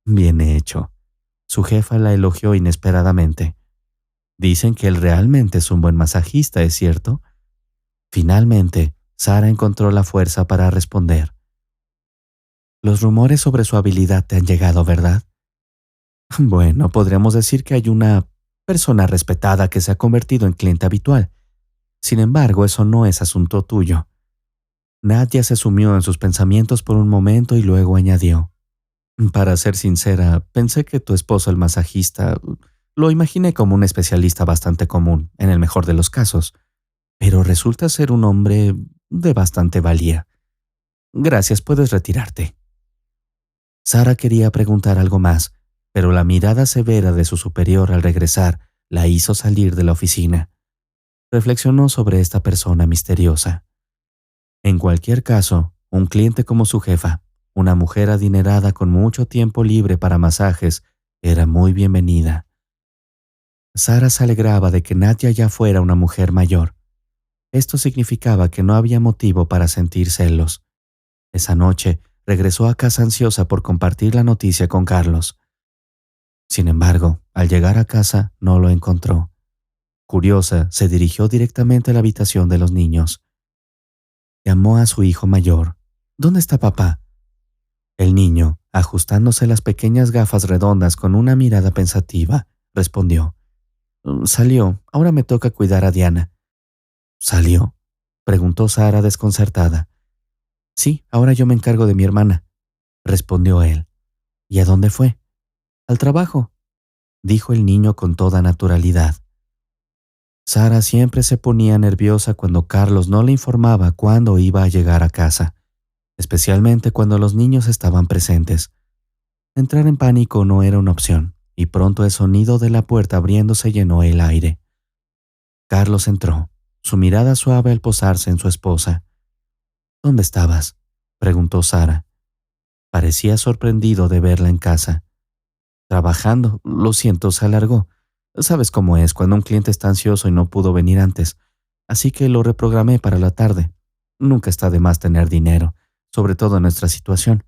«Bien hecho». Su jefa la elogió inesperadamente. «Dicen que él realmente es un buen masajista, ¿es cierto?» Finalmente, Sara encontró la fuerza para responder. «Los rumores sobre su habilidad te han llegado, ¿verdad?» «Bueno, podríamos decir que hay una persona respetada que se ha convertido en cliente habitual. Sin embargo, eso no es asunto tuyo». Nadia se sumió en sus pensamientos por un momento y luego añadió. «Para ser sincera, pensé que tu esposo, el masajista, lo imaginé como un especialista bastante común, en el mejor de los casos, pero resulta ser un hombre de bastante valía. Gracias, puedes retirarte». Sara quería preguntar algo más, pero la mirada severa de su superior al regresar la hizo salir de la oficina. Reflexionó sobre esta persona misteriosa. En cualquier caso, un cliente como su jefa, una mujer adinerada con mucho tiempo libre para masajes, era muy bienvenida. Sara se alegraba de que Nadia ya fuera una mujer mayor. Esto significaba que no había motivo para sentir celos. Esa noche, regresó a casa ansiosa por compartir la noticia con Carlos. Sin embargo, al llegar a casa, no lo encontró. Curiosa, se dirigió directamente a la habitación de los niños. Llamó a su hijo mayor. «¿Dónde está papá?» El niño, ajustándose las pequeñas gafas redondas con una mirada pensativa, respondió. «Salió. Ahora me toca cuidar a Diana». «¿Salió?», preguntó Sara desconcertada. «Sí, ahora yo me encargo de mi hermana», respondió él. «¿Y a dónde fue?» «Al trabajo», dijo el niño con toda naturalidad. Sara siempre se ponía nerviosa cuando Carlos no le informaba cuándo iba a llegar a casa, especialmente cuando los niños estaban presentes. Entrar en pánico no era una opción, y pronto el sonido de la puerta abriéndose llenó el aire. Carlos entró, su mirada suave al posarse en su esposa. «¿Dónde estabas?», preguntó Sara. Parecía sorprendido de verla en casa. «Trabajando, lo siento», se alargó. «Sabes cómo es cuando un cliente está ansioso y no pudo venir antes, así que lo reprogramé para la tarde. Nunca está de más tener dinero, sobre todo en nuestra situación.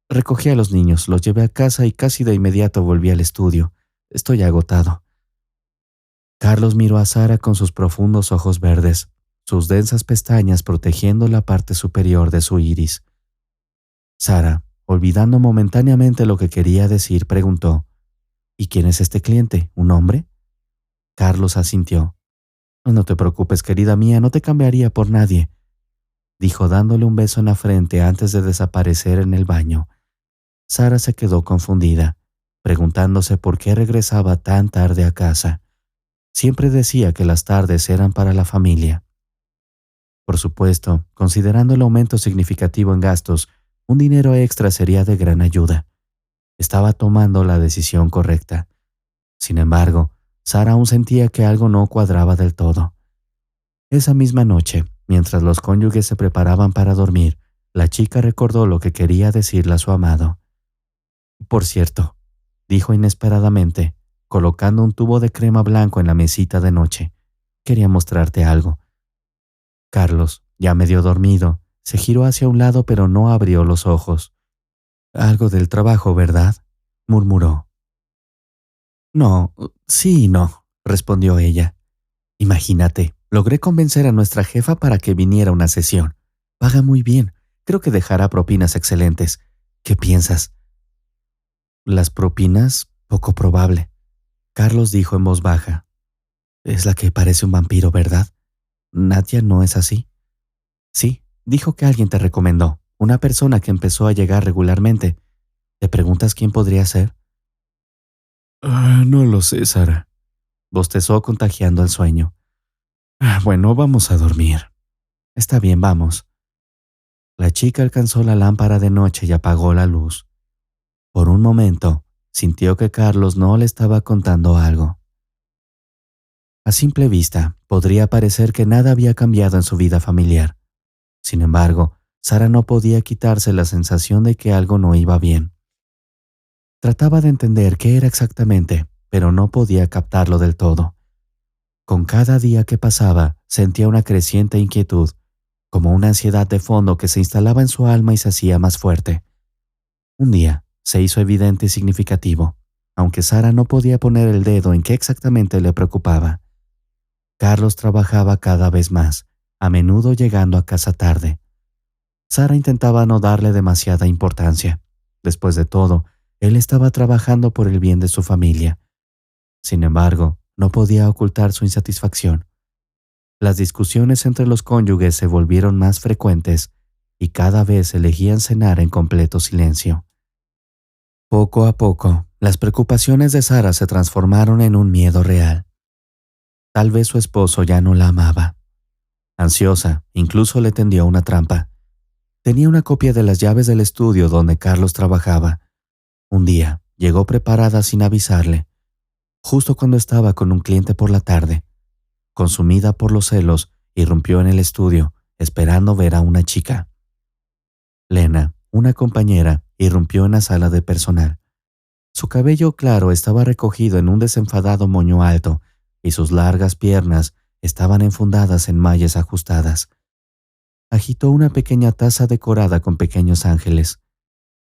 Recogí a los niños, los llevé a casa y casi de inmediato volví al estudio. Estoy agotado». Carlos miró a Sara con sus profundos ojos verdes, sus densas pestañas protegiendo la parte superior de su iris. Sara, olvidando momentáneamente lo que quería decir, preguntó. «¿Y quién es este cliente? ¿Un hombre?» Carlos asintió. «No te preocupes, querida mía, no te cambiaría por nadie», dijo dándole un beso en la frente antes de desaparecer en el baño. Sara se quedó confundida, preguntándose por qué regresaba tan tarde a casa. Siempre decía que las tardes eran para la familia. Por supuesto, considerando el aumento significativo en gastos, un dinero extra sería de gran ayuda. Estaba tomando la decisión correcta. Sin embargo, Sara aún sentía que algo no cuadraba del todo. Esa misma noche, mientras los cónyuges se preparaban para dormir, La chica recordó lo que quería decirle a su amado. Por cierto, dijo inesperadamente, colocando un tubo de crema blanco en la mesita de noche. Quería mostrarte algo. Carlos, ya medio dormido, se giró hacia un lado pero no abrió los ojos. Algo del trabajo, ¿verdad?, murmuró. No, sí y no, respondió ella. Imagínate, logré convencer a nuestra jefa para que viniera a una sesión. Paga muy bien. Creo que dejará propinas excelentes. ¿Qué piensas? Las propinas, poco probable. Carlos dijo en voz baja. Es la que parece un vampiro, ¿verdad? Nadia no es así. Sí, dijo que alguien te recomendó. Una persona que empezó a llegar regularmente. ¿Te preguntas quién podría ser? No lo sé, Sara. Bostezó contagiando el sueño. Bueno, vamos a dormir. Está bien, vamos. La chica alcanzó la lámpara de noche y apagó la luz. Por un momento, sintió que Carlos no le estaba contando algo. A simple vista, podría parecer que nada había cambiado en su vida familiar. Sin embargo, Sara no podía quitarse la sensación de que algo no iba bien. Trataba de entender qué era exactamente, pero no podía captarlo del todo. Con cada día que pasaba, sentía una creciente inquietud, como una ansiedad de fondo que se instalaba en su alma y se hacía más fuerte. Un día, se hizo evidente y significativo, aunque Sara no podía poner el dedo en qué exactamente le preocupaba. Carlos trabajaba cada vez más, a menudo llegando a casa tarde. Sara intentaba no darle demasiada importancia. Después de todo, él estaba trabajando por el bien de su familia. Sin embargo, no podía ocultar su insatisfacción. Las discusiones entre los cónyuges se volvieron más frecuentes y cada vez elegían cenar en completo silencio. Poco a poco, las preocupaciones de Sara se transformaron en un miedo real. Tal vez su esposo ya no la amaba. Ansiosa, incluso le tendió una trampa. Tenía una copia de las llaves del estudio donde Carlos trabajaba. Un día, llegó preparada sin avisarle, justo cuando estaba con un cliente por la tarde. Consumida por los celos, irrumpió en el estudio, esperando ver a una chica. Lena, una compañera, irrumpió en la sala de personal. Su cabello claro estaba recogido en un desenfadado moño alto y sus largas piernas estaban enfundadas en mallas ajustadas. Agitó una pequeña taza decorada con pequeños ángeles.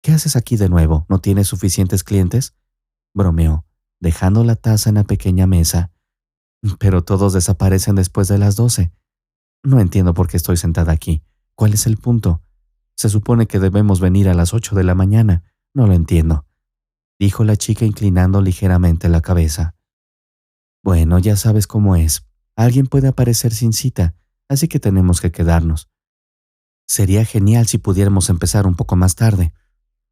¿Qué haces aquí de nuevo? ¿No tienes suficientes clientes?, bromeó, dejando la taza en la pequeña mesa. Pero todos desaparecen después de las 12. No entiendo por qué estoy sentada aquí. ¿Cuál es el punto? Se supone que debemos venir a las 8 de la mañana. No lo entiendo, dijo la chica inclinando ligeramente la cabeza. Bueno, ya sabes cómo es. Alguien puede aparecer sin cita, así que tenemos que quedarnos. Sería genial si pudiéramos empezar un poco más tarde.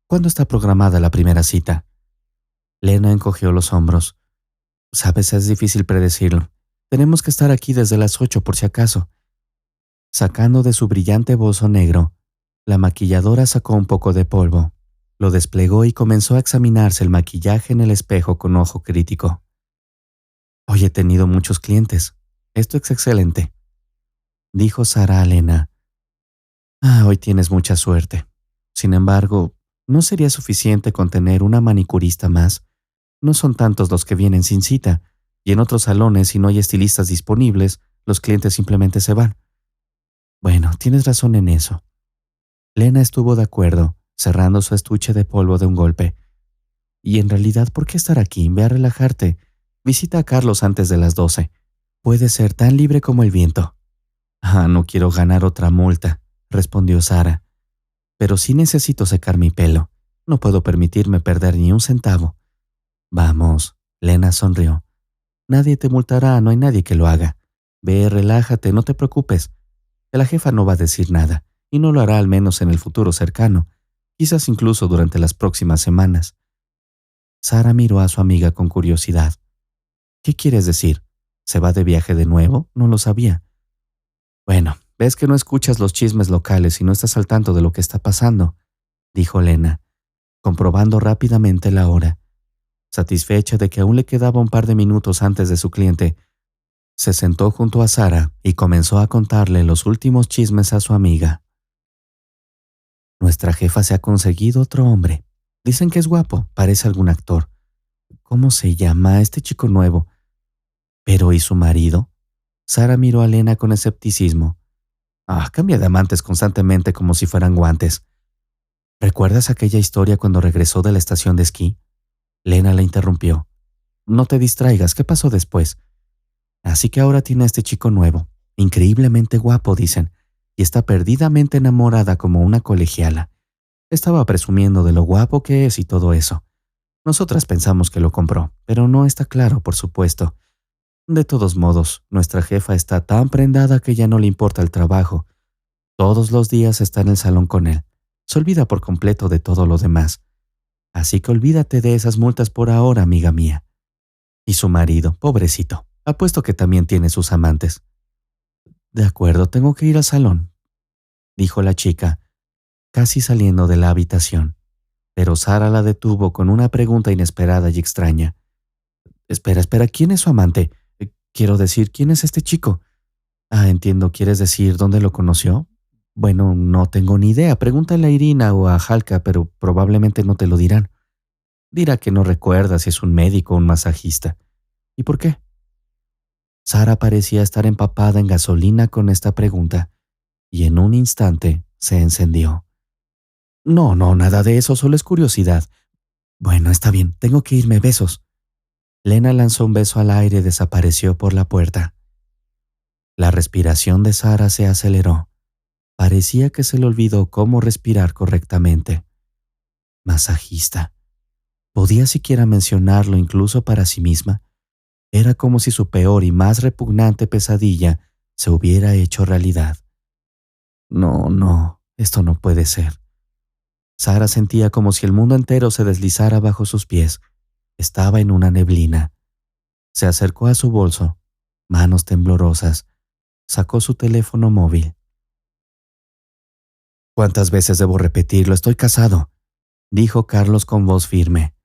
¿Cuándo está programada la primera cita? Lena encogió los hombros. Sabes, es difícil predecirlo. Tenemos que estar aquí desde las 8 por si acaso. Sacando de su brillante bozo negro, la maquilladora sacó un poco de polvo, lo desplegó y comenzó a examinarse el maquillaje en el espejo con ojo crítico. Hoy he tenido muchos clientes. Esto es excelente, dijo Sara a Lena. Hoy tienes mucha suerte. Sin embargo, ¿no sería suficiente con tener una manicurista más? No son tantos los que vienen sin cita, y en otros salones, si no hay estilistas disponibles, los clientes simplemente se van. Bueno, tienes razón en eso. Lena estuvo de acuerdo, cerrando su estuche de polvo de un golpe. Y en realidad, ¿por qué estar aquí? Ve a relajarte. Visita a Carlos antes de las 12. Puede ser tan libre como el viento. No quiero ganar otra multa, respondió Sara. Pero sí necesito secar mi pelo. No puedo permitirme perder ni un centavo. Vamos, Lena sonrió. Nadie te multará, no hay nadie que lo haga. Ve, relájate, no te preocupes. La jefa no va a decir nada, y no lo hará al menos en el futuro cercano, quizás incluso durante las próximas semanas. Sara miró a su amiga con curiosidad. ¿Qué quieres decir? ¿Se va de viaje de nuevo? No lo sabía. Bueno, ves que no escuchas los chismes locales y no estás al tanto de lo que está pasando, dijo Lena, comprobando rápidamente la hora. Satisfecha de que aún le quedaba un par de minutos antes de su cliente, se sentó junto a Sara y comenzó a contarle los últimos chismes a su amiga. Nuestra jefa se ha conseguido otro hombre. Dicen que es guapo, parece algún actor. ¿Cómo se llama este chico nuevo? ¿Pero y su marido? Sara miró a Lena con escepticismo. Cambia de amantes constantemente como si fueran guantes. ¿Recuerdas aquella historia cuando regresó de la estación de esquí? Lena la interrumpió. No te distraigas, ¿qué pasó después? Así que ahora tiene a este chico nuevo, increíblemente guapo, dicen, y está perdidamente enamorada como una colegiala. Estaba presumiendo de lo guapo que es y todo eso. Nosotras pensamos que lo compró, pero no está claro, por supuesto. De todos modos, nuestra jefa está tan prendada que ya no le importa el trabajo. Todos los días está en el salón con él. Se olvida por completo de todo lo demás. Así que olvídate de esas multas por ahora, amiga mía. Y su marido, pobrecito, apuesto que también tiene sus amantes. De acuerdo, tengo que ir al salón, dijo la chica, casi saliendo de la habitación. Pero Sara la detuvo con una pregunta inesperada y extraña. Espera, ¿quién es su amante? Quiero decir, ¿quién es este chico? Entiendo, ¿quieres decir dónde lo conoció? Bueno, no tengo ni idea. Pregúntale a Irina o a Halka, pero probablemente no te lo dirán. Dirá que no recuerda si es un médico o un masajista. ¿Y por qué? Sara parecía estar empapada en gasolina con esta pregunta, y en un instante se encendió. No, nada de eso, solo es curiosidad. Bueno, está bien, tengo que irme, besos. Lena lanzó un beso al aire y desapareció por la puerta. La respiración de Sara se aceleró. Parecía que se le olvidó cómo respirar correctamente. Masajista. ¿Podía siquiera mencionarlo incluso para sí misma? Era como si su peor y más repugnante pesadilla se hubiera hecho realidad. No, esto no puede ser. Sara sentía como si el mundo entero se deslizara bajo sus pies. Estaba en una neblina. Se acercó a su bolso, manos temblorosas. Sacó su teléfono móvil. ¿Cuántas veces debo repetirlo? Estoy casado, dijo Carlos con voz firme.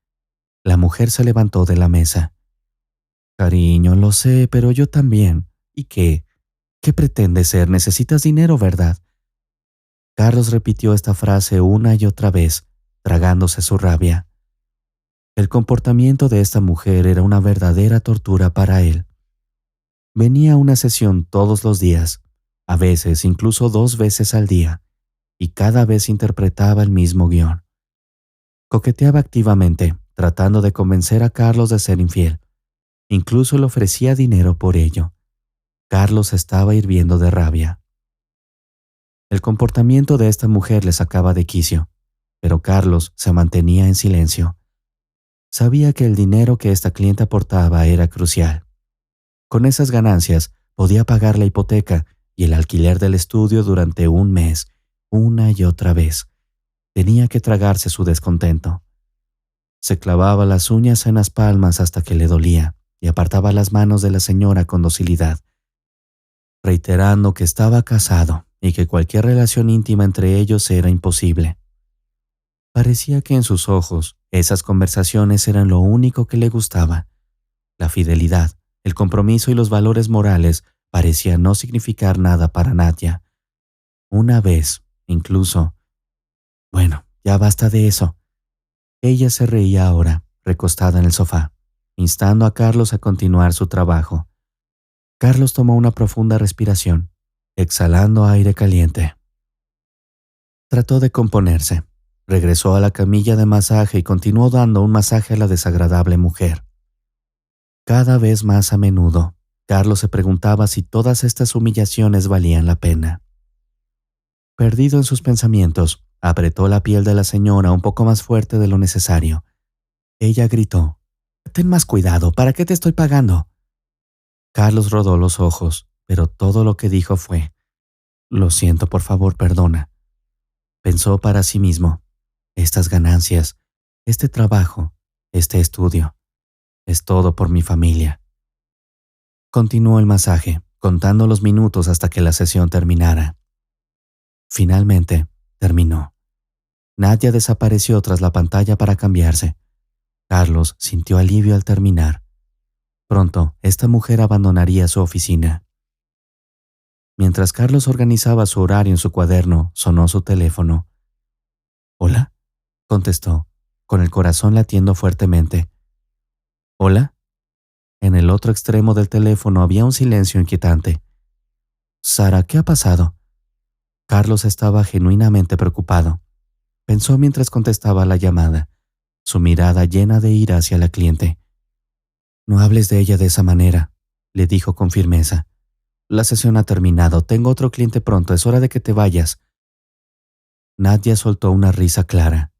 La mujer se levantó de la mesa. Cariño, lo sé, pero yo también. ¿Y qué? ¿Qué pretendes ser? Necesitas dinero, ¿verdad? Carlos repitió esta frase una y otra vez, tragándose su rabia. El comportamiento de esta mujer era una verdadera tortura para él. Venía a una sesión todos los días, a veces incluso 2 veces al día, y cada vez interpretaba el mismo guión. Coqueteaba activamente, tratando de convencer a Carlos de ser infiel. Incluso le ofrecía dinero por ello. Carlos estaba hirviendo de rabia. El comportamiento de esta mujer le sacaba de quicio, pero Carlos se mantenía en silencio. Sabía que el dinero que esta cliente aportaba era crucial. Con esas ganancias podía pagar la hipoteca y el alquiler del estudio durante un mes, una y otra vez. Tenía que tragarse su descontento. Se clavaba las uñas en las palmas hasta que le dolía y apartaba las manos de la señora con docilidad, reiterando que estaba casado y que cualquier relación íntima entre ellos era imposible. Parecía que en sus ojos esas conversaciones eran lo único que le gustaba. La fidelidad, el compromiso y los valores morales parecían no significar nada para Nadia. Una vez, incluso... Bueno, ya basta de eso. Ella se reía ahora, recostada en el sofá, instando a Carlos a continuar su trabajo. Carlos tomó una profunda respiración, exhalando aire caliente. Trató de componerse. Regresó a la camilla de masaje y continuó dando un masaje a la desagradable mujer. Cada vez más a menudo, Carlos se preguntaba si todas estas humillaciones valían la pena. Perdido en sus pensamientos, apretó la piel de la señora un poco más fuerte de lo necesario. Ella gritó: «Ten más cuidado, ¿para qué te estoy pagando?». Carlos rodó los ojos, pero todo lo que dijo fue: «Lo siento, por favor, perdona». Pensó para sí mismo: «Estas ganancias, este trabajo, este estudio, es todo por mi familia». Continuó el masaje, contando los minutos hasta que la sesión terminara. Finalmente, terminó. Nadia desapareció tras la pantalla para cambiarse. Carlos sintió alivio al terminar. Pronto, esta mujer abandonaría su oficina. Mientras Carlos organizaba su horario en su cuaderno, sonó su teléfono. «¿Hola?», contestó, con el corazón latiendo fuertemente. «¿Hola?». En el otro extremo del teléfono había un silencio inquietante. «Sara, ¿qué ha pasado?». Carlos estaba genuinamente preocupado. Pensó mientras contestaba la llamada, su mirada llena de ira hacia la cliente. «No hables de ella de esa manera», le dijo con firmeza. «La sesión ha terminado, tengo otro cliente pronto, es hora de que te vayas». Nadia soltó una risa clara.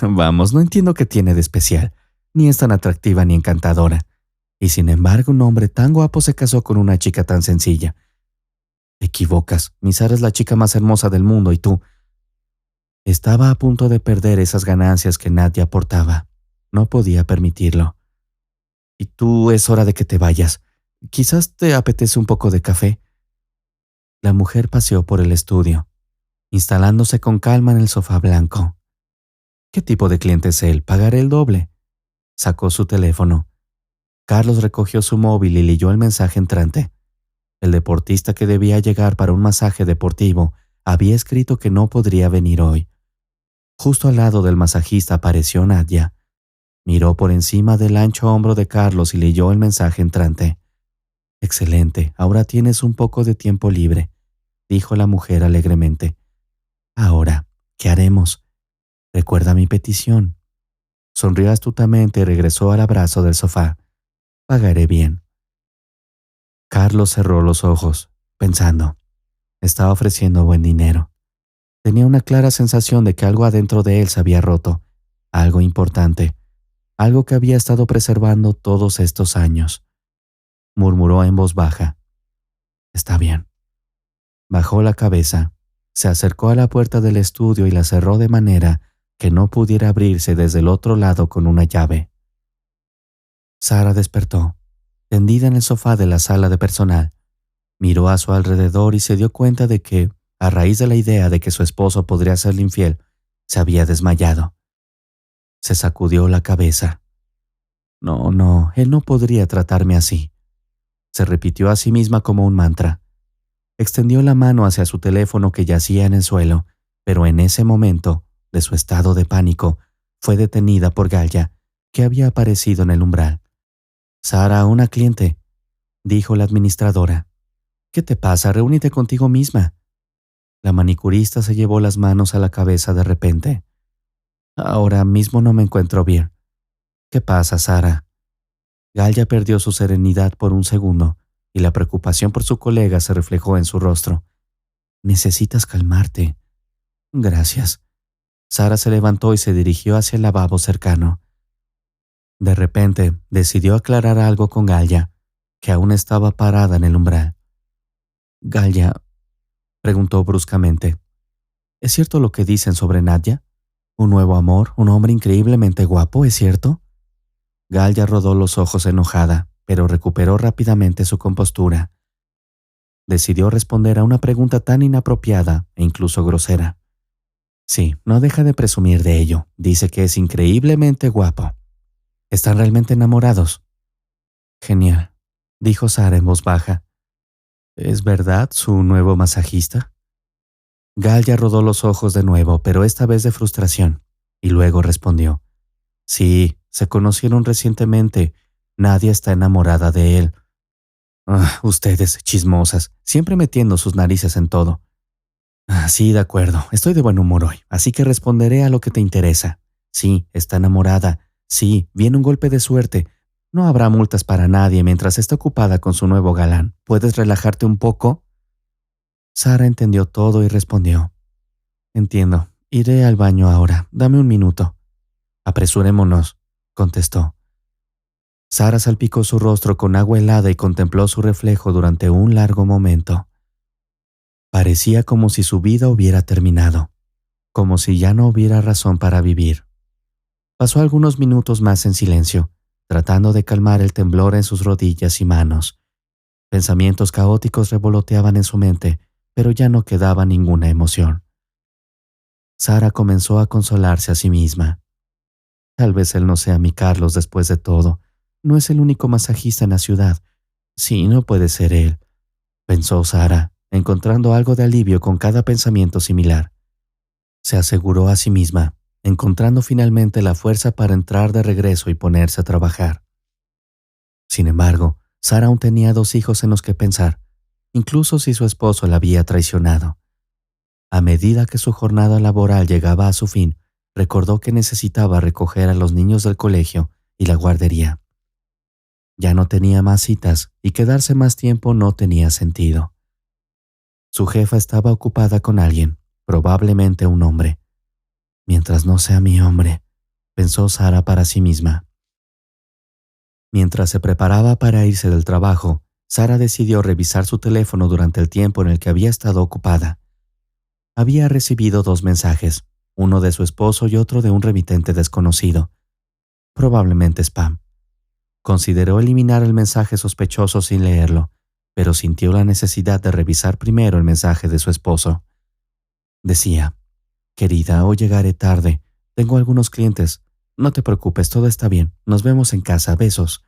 «Vamos, no entiendo qué tiene de especial. Ni es tan atractiva ni encantadora. Y sin embargo, un hombre tan guapo se casó con una chica tan sencilla. Te equivocas, mi Sara es la chica más hermosa del mundo y tú…». Estaba a punto de perder esas ganancias que Nadia aportaba. No podía permitirlo. «Y tú, es hora de que te vayas. Quizás te apetece un poco de café». La mujer paseó por el estudio, instalándose con calma en el sofá blanco. ¿Qué tipo de cliente es él? Pagaré el doble. Sacó su teléfono. Carlos recogió su móvil y leyó el mensaje entrante. El deportista que debía llegar para un masaje deportivo había escrito que no podría venir hoy. Justo al lado del masajista apareció Nadia. Miró por encima del ancho hombro de Carlos y leyó el mensaje entrante. «Excelente, ahora tienes un poco de tiempo libre», dijo la mujer alegremente. «Ahora, ¿qué haremos? Recuerda mi petición». Sonrió astutamente y regresó al abrazo del sofá. «Pagaré bien». Carlos cerró los ojos, pensando. Estaba ofreciendo buen dinero. Tenía una clara sensación de que algo adentro de él se había roto, algo importante, algo que había estado preservando todos estos años. Murmuró en voz baja. «Está bien». Bajó la cabeza, se acercó a la puerta del estudio y la cerró de manera que no pudiera abrirse desde el otro lado con una llave. Sara despertó, tendida en el sofá de la sala de personal. Miró a su alrededor y se dio cuenta de que, a raíz de la idea de que su esposo podría serle infiel, se había desmayado. Se sacudió la cabeza. No, él no podría tratarme así. Se repitió a sí misma como un mantra. Extendió la mano hacia su teléfono que yacía en el suelo, pero en ese momento, de su estado de pánico, fue detenida por Galia, que había aparecido en el umbral. «Sara, una cliente», dijo la administradora. «¿Qué te pasa? Reúnete contigo misma». La manicurista se llevó las manos a la cabeza de repente. «Ahora mismo no me encuentro bien». «¿Qué pasa, Sara?». Galia perdió su serenidad por un segundo y la preocupación por su colega se reflejó en su rostro. «Necesitas calmarte». «Gracias». Sara se levantó y se dirigió hacia el lavabo cercano. De repente, decidió aclarar algo con Galia, que aún estaba parada en el umbral. «Galia», preguntó bruscamente, «¿es cierto lo que dicen sobre Nadia? ¿Un nuevo amor? ¿Un hombre increíblemente guapo? ¿Es cierto?». Galia rodó los ojos enojada, pero recuperó rápidamente su compostura. Decidió responder a una pregunta tan inapropiada e incluso grosera. «Sí, no deja de presumir de ello. Dice que es increíblemente guapo. ¿Están realmente enamorados?». «Genial», dijo Sara en voz baja. «¿Es verdad su nuevo masajista?». Galia rodó los ojos de nuevo, pero esta vez de frustración, y luego respondió. «Sí, se conocieron recientemente. Nadia está enamorada de él». Ustedes, chismosas, siempre metiendo sus narices en todo. Sí, de acuerdo, estoy de buen humor hoy, así que responderé a lo que te interesa. Sí, está enamorada. Sí, viene un golpe de suerte. No habrá multas para nadie mientras esté ocupada con su nuevo galán. ¿Puedes relajarte un poco?». Sara entendió todo y respondió. «Entiendo. Iré al baño ahora. Dame un minuto». «Apresurémonos», contestó. Sara salpicó su rostro con agua helada y contempló su reflejo durante un largo momento. Parecía como si su vida hubiera terminado, como si ya no hubiera razón para vivir. Pasó algunos minutos más en silencio, tratando de calmar el temblor en sus rodillas y manos. Pensamientos caóticos revoloteaban en su mente, pero ya no quedaba ninguna emoción. Sara comenzó a consolarse a sí misma. Tal vez él no sea mi Carlos después de todo. No es el único masajista en la ciudad. Sí, no puede ser él, pensó Sara, encontrando algo de alivio con cada pensamiento similar. se aseguró a sí misma, encontrando finalmente la fuerza para entrar de regreso y ponerse a trabajar. Sin embargo, Sara aún tenía 2 hijos en los que pensar, incluso si su esposo la había traicionado. A medida que su jornada laboral llegaba a su fin, recordó que necesitaba recoger a los niños del colegio y la guardería. Ya no tenía más citas y quedarse más tiempo no tenía sentido. Su jefa estaba ocupada con alguien, probablemente un hombre. Mientras no sea mi hombre, pensó Sara para sí misma. Mientras se preparaba para irse del trabajo, Sara decidió revisar su teléfono durante el tiempo en el que había estado ocupada. Había recibido 2 mensajes, uno de su esposo y otro de un remitente desconocido, probablemente spam. Consideró eliminar el mensaje sospechoso sin leerlo, pero sintió la necesidad de revisar primero el mensaje de su esposo. Decía: «Querida, hoy llegaré tarde. Tengo algunos clientes. No te preocupes, todo está bien. Nos vemos en casa. Besos».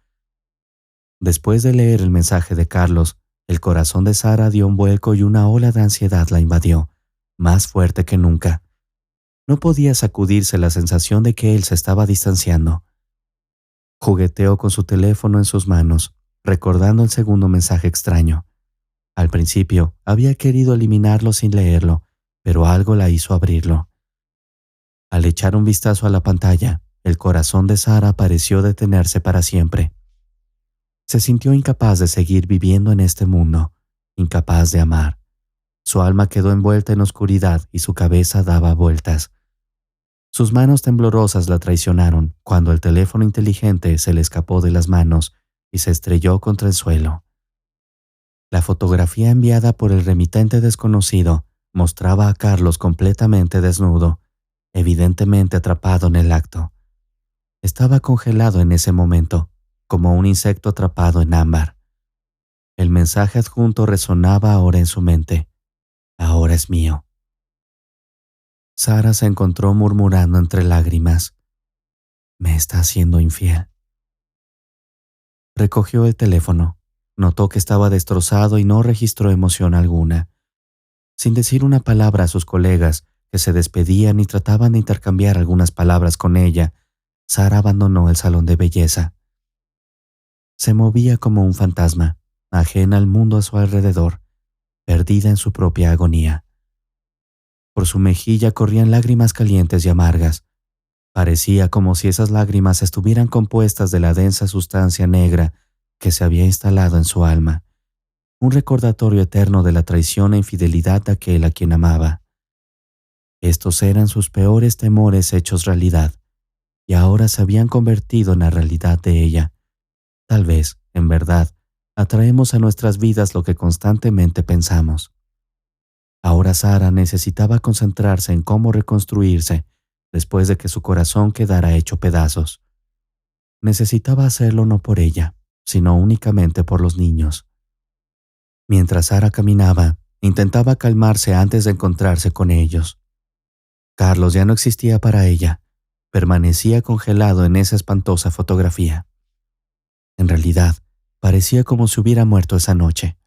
Después de leer el mensaje de Carlos, el corazón de Sara dio un vuelco y una ola de ansiedad la invadió, más fuerte que nunca. No podía sacudirse la sensación de que él se estaba distanciando. Jugueteó con su teléfono en sus manos, recordando el segundo mensaje extraño. Al principio, había querido eliminarlo sin leerlo, pero algo la hizo abrirlo. Al echar un vistazo a la pantalla, el corazón de Sara pareció detenerse para siempre. Se sintió incapaz de seguir viviendo en este mundo, incapaz de amar. Su alma quedó envuelta en oscuridad y su cabeza daba vueltas. Sus manos temblorosas la traicionaron cuando el teléfono inteligente se le escapó de las manos y se estrelló contra el suelo. La fotografía enviada por el remitente desconocido mostraba a Carlos completamente desnudo, evidentemente atrapado en el acto. Estaba congelado en ese momento, como un insecto atrapado en ámbar. El mensaje adjunto resonaba ahora en su mente: «Ahora es mío». Sara se encontró murmurando entre lágrimas: «Me está haciendo infiel». Recogió el teléfono, notó que estaba destrozado y no registró emoción alguna. Sin decir una palabra a sus colegas, que se despedían y trataban de intercambiar algunas palabras con ella, Sara abandonó el salón de belleza. Se movía como un fantasma, ajena al mundo a su alrededor, perdida en su propia agonía. Por su mejilla corrían lágrimas calientes y amargas. Parecía como si esas lágrimas estuvieran compuestas de la densa sustancia negra que se había instalado en su alma, un recordatorio eterno de la traición e infidelidad de aquel a quien amaba. Estos eran sus peores temores hechos realidad, y ahora se habían convertido en la realidad de ella. Tal vez, en verdad, atraemos a nuestras vidas lo que constantemente pensamos. Ahora Sara necesitaba concentrarse en cómo reconstruirse después de que su corazón quedara hecho pedazos. Necesitaba hacerlo no por ella, sino únicamente por los niños. Mientras Sara caminaba, intentaba calmarse antes de encontrarse con ellos. Carlos ya no existía para ella, permanecía congelado en esa espantosa fotografía. En realidad, parecía como si hubiera muerto esa noche.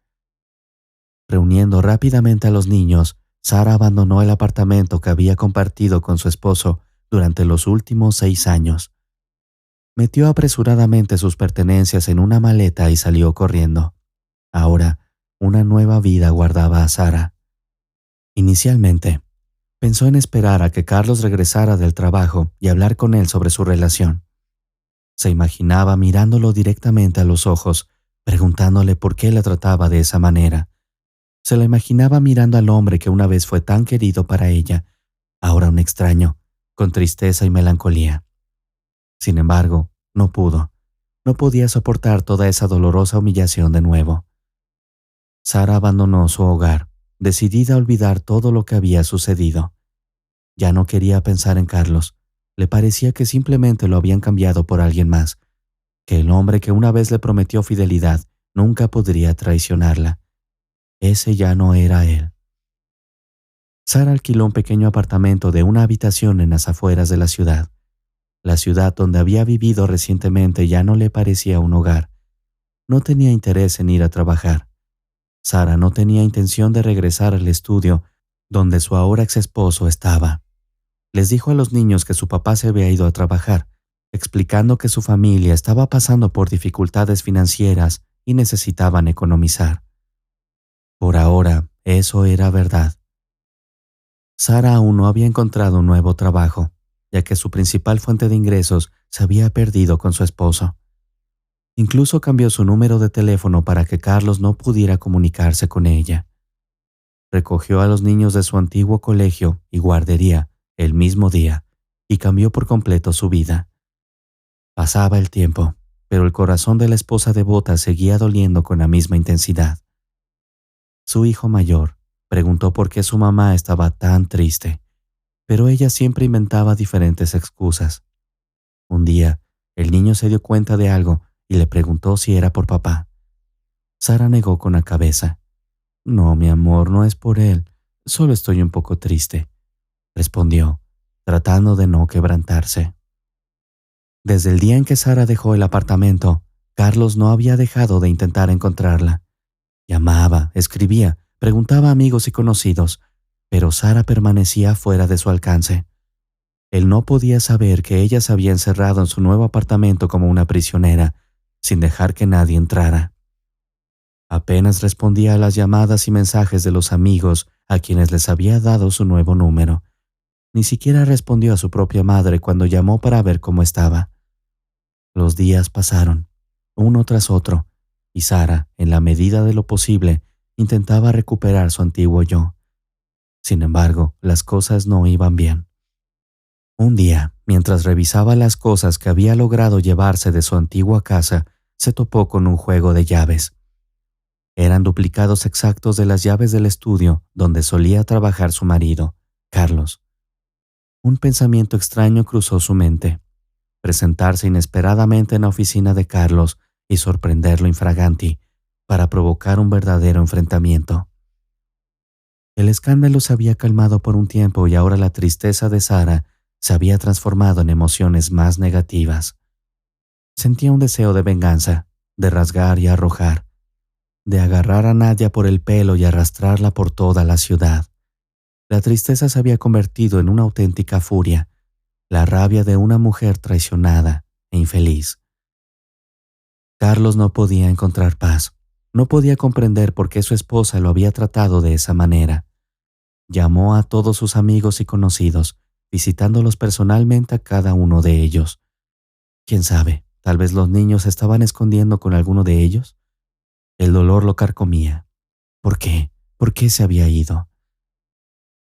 Reuniendo rápidamente a los niños, Sara abandonó el apartamento que había compartido con su esposo durante los últimos 6 años. Metió apresuradamente sus pertenencias en una maleta y salió corriendo. Ahora, una nueva vida guardaba a Sara. Inicialmente, pensó en esperar a que Carlos regresara del trabajo y hablar con él sobre su relación. Se imaginaba mirándolo directamente a los ojos, preguntándole por qué la trataba de esa manera. Se la imaginaba mirando al hombre que una vez fue tan querido para ella, ahora un extraño, con tristeza y melancolía. Sin embargo, no pudo. No podía soportar toda esa dolorosa humillación de nuevo. Sara abandonó su hogar, decidida a olvidar todo lo que había sucedido. Ya no quería pensar en Carlos. Le parecía que simplemente lo habían cambiado por alguien más, que el hombre que una vez le prometió fidelidad nunca podría traicionarla. Ese ya no era él. Sara alquiló un pequeño apartamento de una habitación en las afueras de la ciudad. La ciudad donde había vivido recientemente ya no le parecía un hogar. No tenía interés en ir a trabajar. Sara no tenía intención de regresar al estudio donde su ahora ex esposo estaba. Les dijo a los niños que su papá se había ido a trabajar, explicando que su familia estaba pasando por dificultades financieras y necesitaban economizar. Por ahora, eso era verdad. Sara aún no había encontrado un nuevo trabajo, ya que su principal fuente de ingresos se había perdido con su esposo. Incluso cambió su número de teléfono para que Carlos no pudiera comunicarse con ella. Recogió a los niños de su antiguo colegio y guardería el mismo día y cambió por completo su vida. Pasaba el tiempo, pero el corazón de la esposa devota seguía doliendo con la misma intensidad. Su hijo mayor preguntó por qué su mamá estaba tan triste, pero ella siempre inventaba diferentes excusas. Un día, el niño se dio cuenta de algo y le preguntó si era por papá. Sara negó con la cabeza. «No, mi amor, no es por él. Solo estoy un poco triste», respondió, tratando de no quebrantarse. Desde el día en que Sara dejó el apartamento, Carlos no había dejado de intentar encontrarla. Llamaba, escribía, preguntaba a amigos y conocidos, pero Sara permanecía fuera de su alcance. Él no podía saber que ella se había encerrado en su nuevo apartamento como una prisionera, sin dejar que nadie entrara. Apenas respondía a las llamadas y mensajes de los amigos a quienes les había dado su nuevo número. Ni siquiera respondió a su propia madre cuando llamó para ver cómo estaba. Los días pasaron, uno tras otro, y Sara, en la medida de lo posible, intentaba recuperar su antiguo yo. Sin embargo, las cosas no iban bien. Un día, mientras revisaba las cosas que había logrado llevarse de su antigua casa, se topó con un juego de llaves. Eran duplicados exactos de las llaves del estudio donde solía trabajar su marido, Carlos. Un pensamiento extraño cruzó su mente: presentarse inesperadamente en la oficina de Carlos y sorprenderlo infraganti para provocar un verdadero enfrentamiento. El escándalo se había calmado por un tiempo y ahora la tristeza de Sara se había transformado en emociones más negativas. Sentía un deseo de venganza, de rasgar y arrojar, de agarrar a Nadia por el pelo y arrastrarla por toda la ciudad. La tristeza se había convertido en una auténtica furia, la rabia de una mujer traicionada e infeliz. Carlos no podía encontrar paz. No podía comprender por qué su esposa lo había tratado de esa manera. Llamó a todos sus amigos y conocidos, visitándolos personalmente a cada uno de ellos. ¿Quién sabe? Tal vez los niños se estaban escondiendo con alguno de ellos. El dolor lo carcomía. ¿Por qué? ¿Por qué se había ido?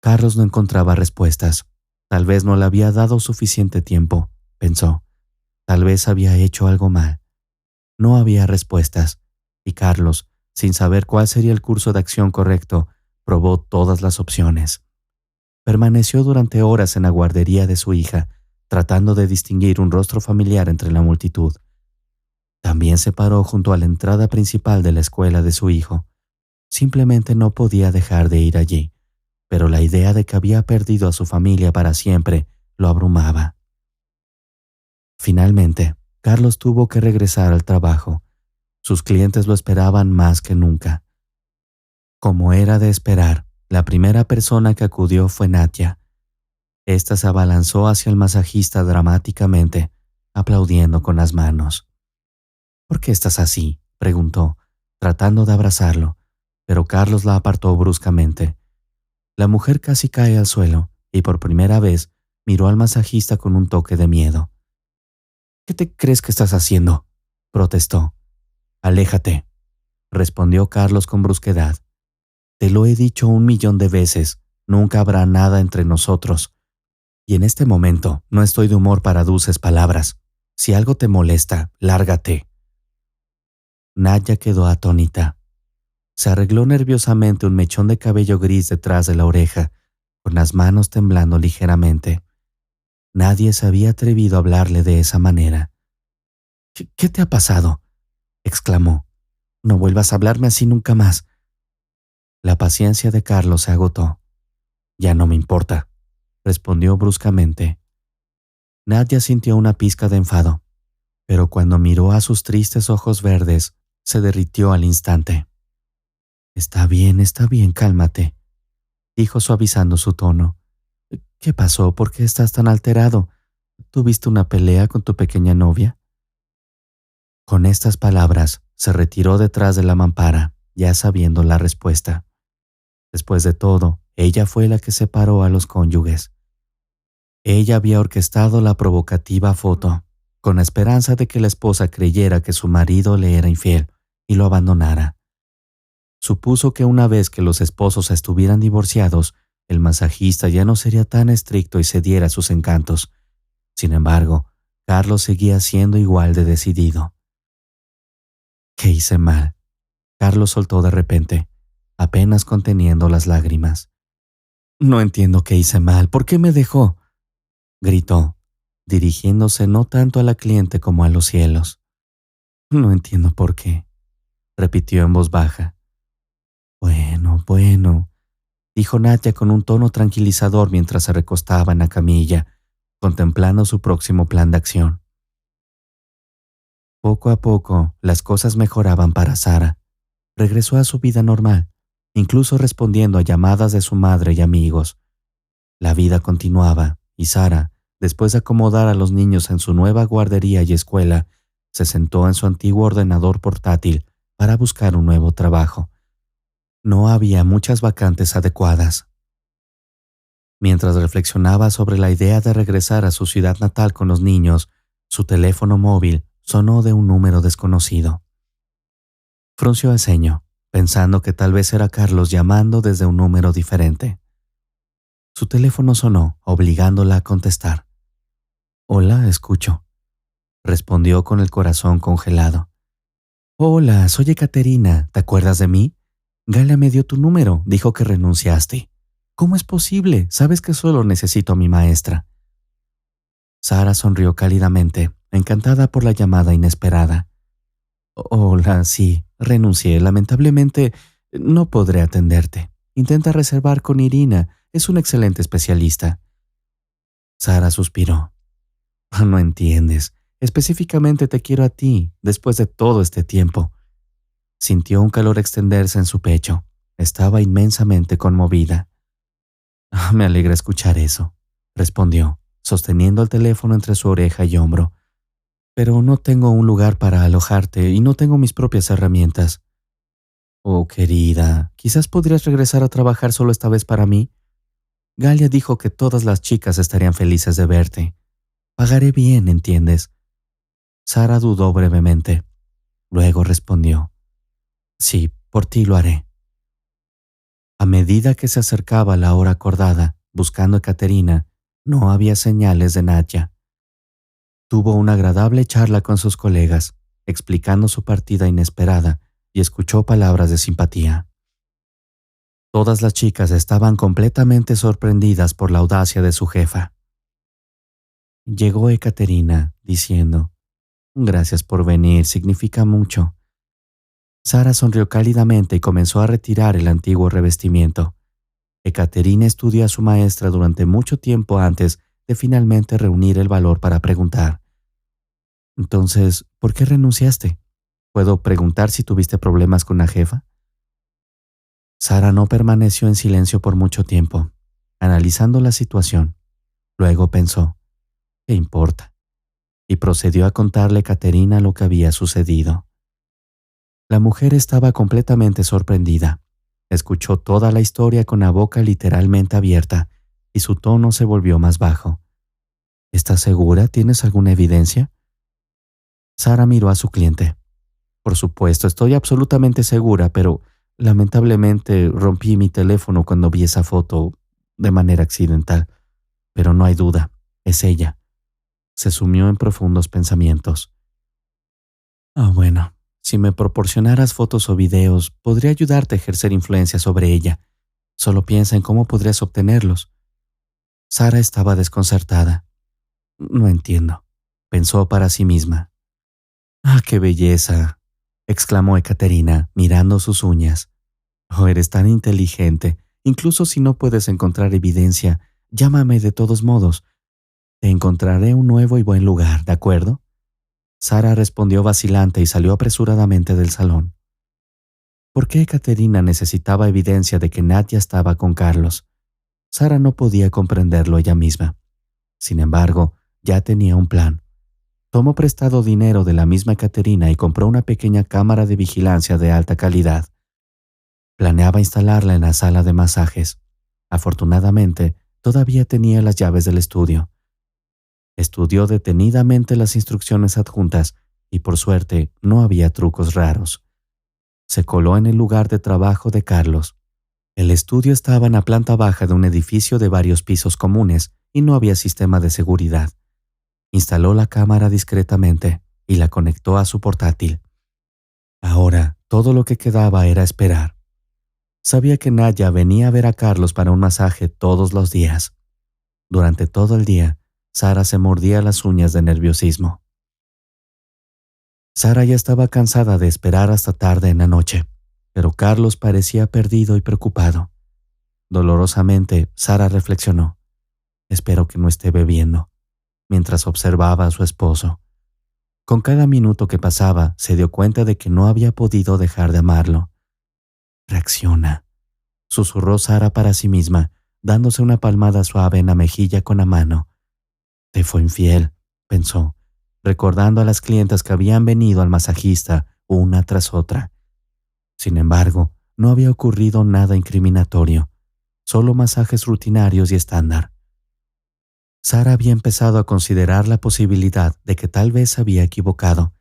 Carlos no encontraba respuestas. Tal vez no le había dado suficiente tiempo, pensó. Tal vez había hecho algo mal. No había respuestas, y Carlos, sin saber cuál sería el curso de acción correcto, probó todas las opciones. Permaneció durante horas en la guardería de su hija, tratando de distinguir un rostro familiar entre la multitud. También se paró junto a la entrada principal de la escuela de su hijo. Simplemente no podía dejar de ir allí, pero la idea de que había perdido a su familia para siempre lo abrumaba. Finalmente, Carlos tuvo que regresar al trabajo. Sus clientes lo esperaban más que nunca. Como era de esperar, la primera persona que acudió fue Nadia. Esta se abalanzó hacia el masajista dramáticamente, aplaudiendo con las manos. «¿Por qué estás así?», preguntó, tratando de abrazarlo, pero Carlos la apartó bruscamente. La mujer casi cae al suelo y por primera vez miró al masajista con un toque de miedo. «¿Qué te crees que estás haciendo?», protestó. «Aléjate», respondió Carlos con brusquedad. «Te lo he dicho 1.000.000 de veces, nunca habrá nada entre nosotros. Y en este momento no estoy de humor para dulces palabras. Si algo te molesta, lárgate». Nadia quedó atónita. Se arregló nerviosamente un mechón de cabello gris detrás de la oreja, con las manos temblando ligeramente. Nadie se había atrevido a hablarle de esa manera. «¿Qué te ha pasado?», exclamó. «No vuelvas a hablarme así nunca más». La paciencia de Carlos se agotó. «Ya no me importa», respondió bruscamente. Nadia sintió una pizca de enfado, pero cuando miró a sus tristes ojos verdes, se derritió al instante. Está bien, cálmate», dijo suavizando su tono. ¿Qué pasó? ¿Por qué estás tan alterado? ¿Tuviste una pelea con tu pequeña novia? Con estas palabras, se retiró detrás de la mampara, ya sabiendo la respuesta. Después de todo, ella fue la que separó a los cónyuges. Ella había orquestado la provocativa foto, con la esperanza de que la esposa creyera que su marido le era infiel y lo abandonara. Supuso que una vez que los esposos estuvieran divorciados, el masajista ya no sería tan estricto y cediera a sus encantos. Sin embargo, Carlos seguía siendo igual de decidido. ¿Qué hice mal? Carlos soltó de repente, apenas conteniendo las lágrimas. No entiendo qué hice mal. ¿Por qué me dejó? Gritó, dirigiéndose no tanto a la cliente como a los cielos. No entiendo por qué, repitió en voz baja. Bueno, dijo Nadia con un tono tranquilizador mientras se recostaba en la camilla, contemplando su próximo plan de acción. Poco a poco, las cosas mejoraban para Sara. Regresó a su vida normal, incluso respondiendo a llamadas de su madre y amigos. La vida continuaba, y Sara, después de acomodar a los niños en su nueva guardería y escuela, se sentó en su antiguo ordenador portátil para buscar un nuevo trabajo. No había muchas vacantes adecuadas. Mientras reflexionaba sobre la idea de regresar a su ciudad natal con los niños, su teléfono móvil sonó de un número desconocido. Frunció el ceño, pensando que tal vez era Carlos llamando desde un número diferente. Su teléfono sonó, obligándola a contestar. «Hola, escucho», respondió con el corazón congelado. «Hola, soy Ekaterina, ¿te acuerdas de mí? Galia me dio tu número, dijo que renunciaste. ¿Cómo es posible? Sabes que solo necesito a mi maestra». Sara sonrió cálidamente, encantada por la llamada inesperada. «Hola, sí, renuncié. Lamentablemente, no podré atenderte. Intenta reservar con Irina, es una excelente especialista». Sara suspiró. «No entiendes. Específicamente te quiero a ti, después de todo este tiempo». Sintió un calor extenderse en su pecho. Estaba inmensamente conmovida. «Me alegra escuchar eso», respondió, sosteniendo el teléfono entre su oreja y hombro. «Pero no tengo un lugar para alojarte y no tengo mis propias herramientas». «Oh, querida, quizás podrías regresar a trabajar solo esta vez para mí. Galia dijo que todas las chicas estarían felices de verte. Pagaré bien, ¿entiendes?» Sara dudó brevemente. Luego respondió. «Sí, por ti lo haré». A medida que se acercaba la hora acordada, buscando a Ekaterina, no había señales de Nadia. Tuvo una agradable charla con sus colegas, explicando su partida inesperada, y escuchó palabras de simpatía. Todas las chicas estaban completamente sorprendidas por la audacia de su jefa. Llegó Ekaterina, diciendo: «Gracias por venir, significa mucho». Sara sonrió cálidamente y comenzó a retirar el antiguo revestimiento. Ekaterina estudió a su maestra durante mucho tiempo antes de finalmente reunir el valor para preguntar: «Entonces, ¿por qué renunciaste? ¿Puedo preguntar si tuviste problemas con la jefa?». Sara no permaneció en silencio por mucho tiempo, analizando la situación. Luego pensó: «¿Qué importa?», y procedió a contarle a Ekaterina lo que había sucedido. La mujer estaba completamente sorprendida. Escuchó toda la historia con la boca literalmente abierta y su tono se volvió más bajo. «¿Estás segura? ¿Tienes alguna evidencia?». Sara miró a su cliente. «Por supuesto, estoy absolutamente segura, pero lamentablemente rompí mi teléfono cuando vi esa foto de manera accidental. Pero no hay duda, es ella». Se sumió en profundos pensamientos. Bueno, si me proporcionaras fotos o videos, podría ayudarte a ejercer influencia sobre ella. Solo piensa en cómo podrías obtenerlos». Sara estaba desconcertada. «No entiendo», pensó para sí misma. «¡Ah, qué belleza!», exclamó Ekaterina, mirando sus uñas. «Oh, eres tan inteligente. Incluso si no puedes encontrar evidencia, llámame de todos modos. Te encontraré un nuevo y buen lugar, ¿de acuerdo?». Sara respondió vacilante y salió apresuradamente del salón. ¿Por qué Ekaterina necesitaba evidencia de que Nadia estaba con Carlos? Sara no podía comprenderlo ella misma. Sin embargo, ya tenía un plan. Tomó prestado dinero de la misma Caterina y compró una pequeña cámara de vigilancia de alta calidad. Planeaba instalarla en la sala de masajes. Afortunadamente, todavía tenía las llaves del estudio. Estudió detenidamente las instrucciones adjuntas y por suerte no había trucos raros. Se coló en el lugar de trabajo de Carlos. El estudio estaba en la planta baja de un edificio de varios pisos comunes y no había sistema de seguridad. Instaló la cámara discretamente y la conectó a su portátil. Ahora, todo lo que quedaba era esperar. Sabía que Nadia venía a ver a Carlos para un masaje todos los días. Durante todo el día, Sara se mordía las uñas de nerviosismo. Sara ya estaba cansada de esperar hasta tarde en la noche, pero Carlos parecía perdido y preocupado. Dolorosamente, Sara reflexionó. Espero que no esté bebiendo, mientras observaba a su esposo. Con cada minuto que pasaba, se dio cuenta de que no había podido dejar de amarlo. Reacciona, susurró Sara para sí misma, dándose una palmada suave en la mejilla con la mano. Te fue infiel, pensó, recordando a las clientas que habían venido al masajista una tras otra. Sin embargo, no había ocurrido nada incriminatorio, solo masajes rutinarios y estándar. Sara había empezado a considerar la posibilidad de que tal vez se había equivocado,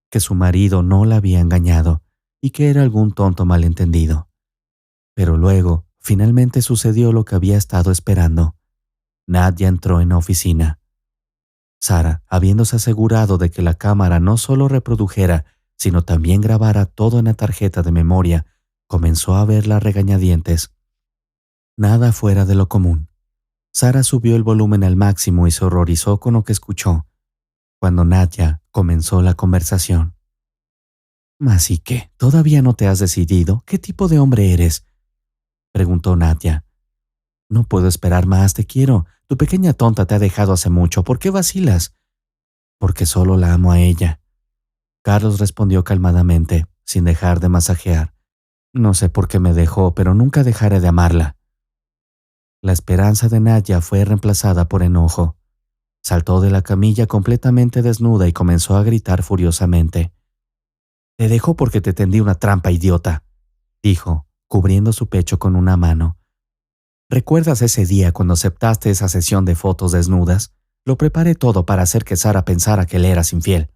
que su marido no la había engañado y que era algún tonto malentendido. Pero luego, finalmente sucedió lo que había estado esperando. Nadia entró en la oficina. Sara, habiéndose asegurado de que la cámara no solo reprodujera, sino también grabara todo en la tarjeta de memoria, comenzó a verla a regañadientes. Nada fuera de lo común. Sara subió el volumen al máximo y se horrorizó con lo que escuchó, cuando Nadia comenzó la conversación. «¿Mas y qué? ¿Todavía no te has decidido? ¿Qué tipo de hombre eres?», preguntó Nadia. «No puedo esperar más, te quiero. Tu pequeña tonta te ha dejado hace mucho. ¿Por qué vacilas?». «Porque solo la amo a ella», Carlos respondió calmadamente, sin dejar de masajear. «No sé por qué me dejó, pero nunca dejaré de amarla». La esperanza de Nadia fue reemplazada por enojo. Saltó de la camilla completamente desnuda y comenzó a gritar furiosamente. «Te dejó porque te tendí una trampa, idiota», dijo, cubriendo su pecho con una mano. «¿Recuerdas ese día cuando aceptaste esa sesión de fotos desnudas? Lo preparé todo para hacer que Sara pensara que le eras infiel».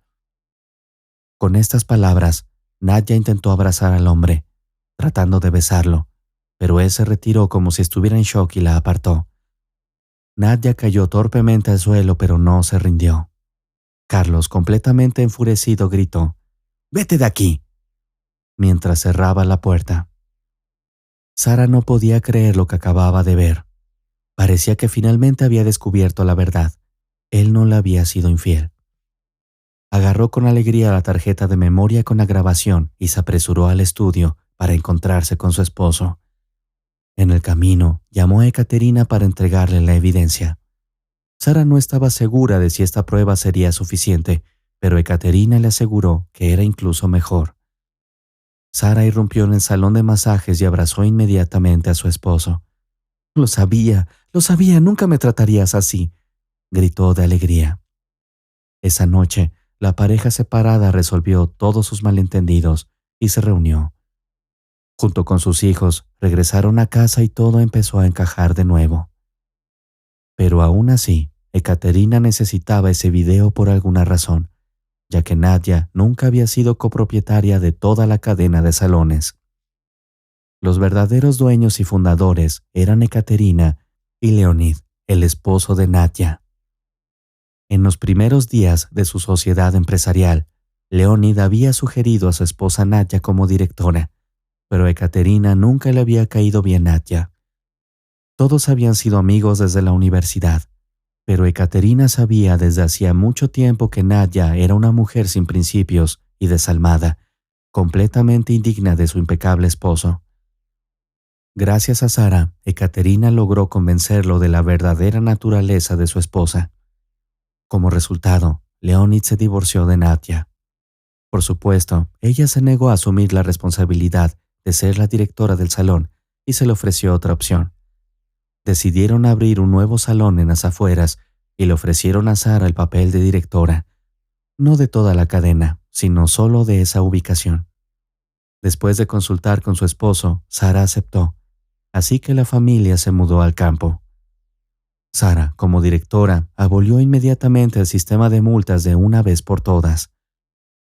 Con estas palabras, Nadia intentó abrazar al hombre, tratando de besarlo, pero él se retiró como si estuviera en shock y la apartó. Nadia cayó torpemente al suelo, pero no se rindió. Carlos, completamente enfurecido, gritó: «¡Vete de aquí!», mientras cerraba la puerta. Sara no podía creer lo que acababa de ver. Parecía que finalmente había descubierto la verdad. Él no le había sido infiel. Agarró con alegría la tarjeta de memoria con la grabación y se apresuró al estudio para encontrarse con su esposo. En el camino, llamó a Ekaterina para entregarle la evidencia. Sara no estaba segura de si esta prueba sería suficiente, pero Ekaterina le aseguró que era incluso mejor. Sara irrumpió en el salón de masajes y abrazó inmediatamente a su esposo. Lo sabía, nunca me tratarías así», gritó de alegría. Esa noche, la pareja separada resolvió todos sus malentendidos y se reunió. Junto con sus hijos, regresaron a casa y todo empezó a encajar de nuevo. Pero aún así, Ekaterina necesitaba ese video por alguna razón, ya que Nadia nunca había sido copropietaria de toda la cadena de salones. Los verdaderos dueños y fundadores eran Ekaterina y Leonid, el esposo de Nadia. En los primeros días de su sociedad empresarial, Leonid había sugerido a su esposa Nadia como directora, pero Ekaterina nunca le había caído bien Nadia. Todos habían sido amigos desde la universidad, pero Ekaterina sabía desde hacía mucho tiempo que Nadia era una mujer sin principios y desalmada, completamente indigna de su impecable esposo. Gracias a Sara, Ekaterina logró convencerlo de la verdadera naturaleza de su esposa. Como resultado, Leonid se divorció de Nadia. Por supuesto, ella se negó a asumir la responsabilidad de ser la directora del salón y se le ofreció otra opción. decidieron abrir un nuevo salón en las afueras y le ofrecieron a Sara el papel de directora, no de toda la cadena, sino solo de esa ubicación. Después de consultar con su esposo, Sara aceptó, así que la familia se mudó al campo. Sara, como directora, abolió inmediatamente el sistema de multas de una vez por todas.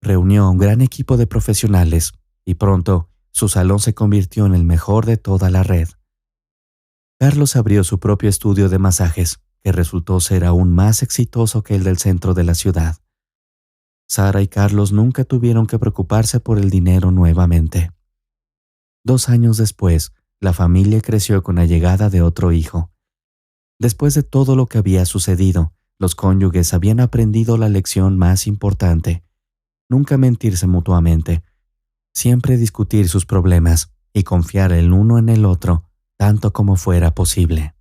Reunió a un gran equipo de profesionales y pronto su salón se convirtió en el mejor de toda la red. Carlos abrió su propio estudio de masajes, que resultó ser aún más exitoso que el del centro de la ciudad. Sara y Carlos nunca tuvieron que preocuparse por el dinero nuevamente. 2 años después, la familia creció con la llegada de otro hijo. Después de todo lo que había sucedido, los cónyuges habían aprendido la lección más importante: nunca mentirse mutuamente, siempre discutir sus problemas y confiar el uno en el otro tanto como fuera posible.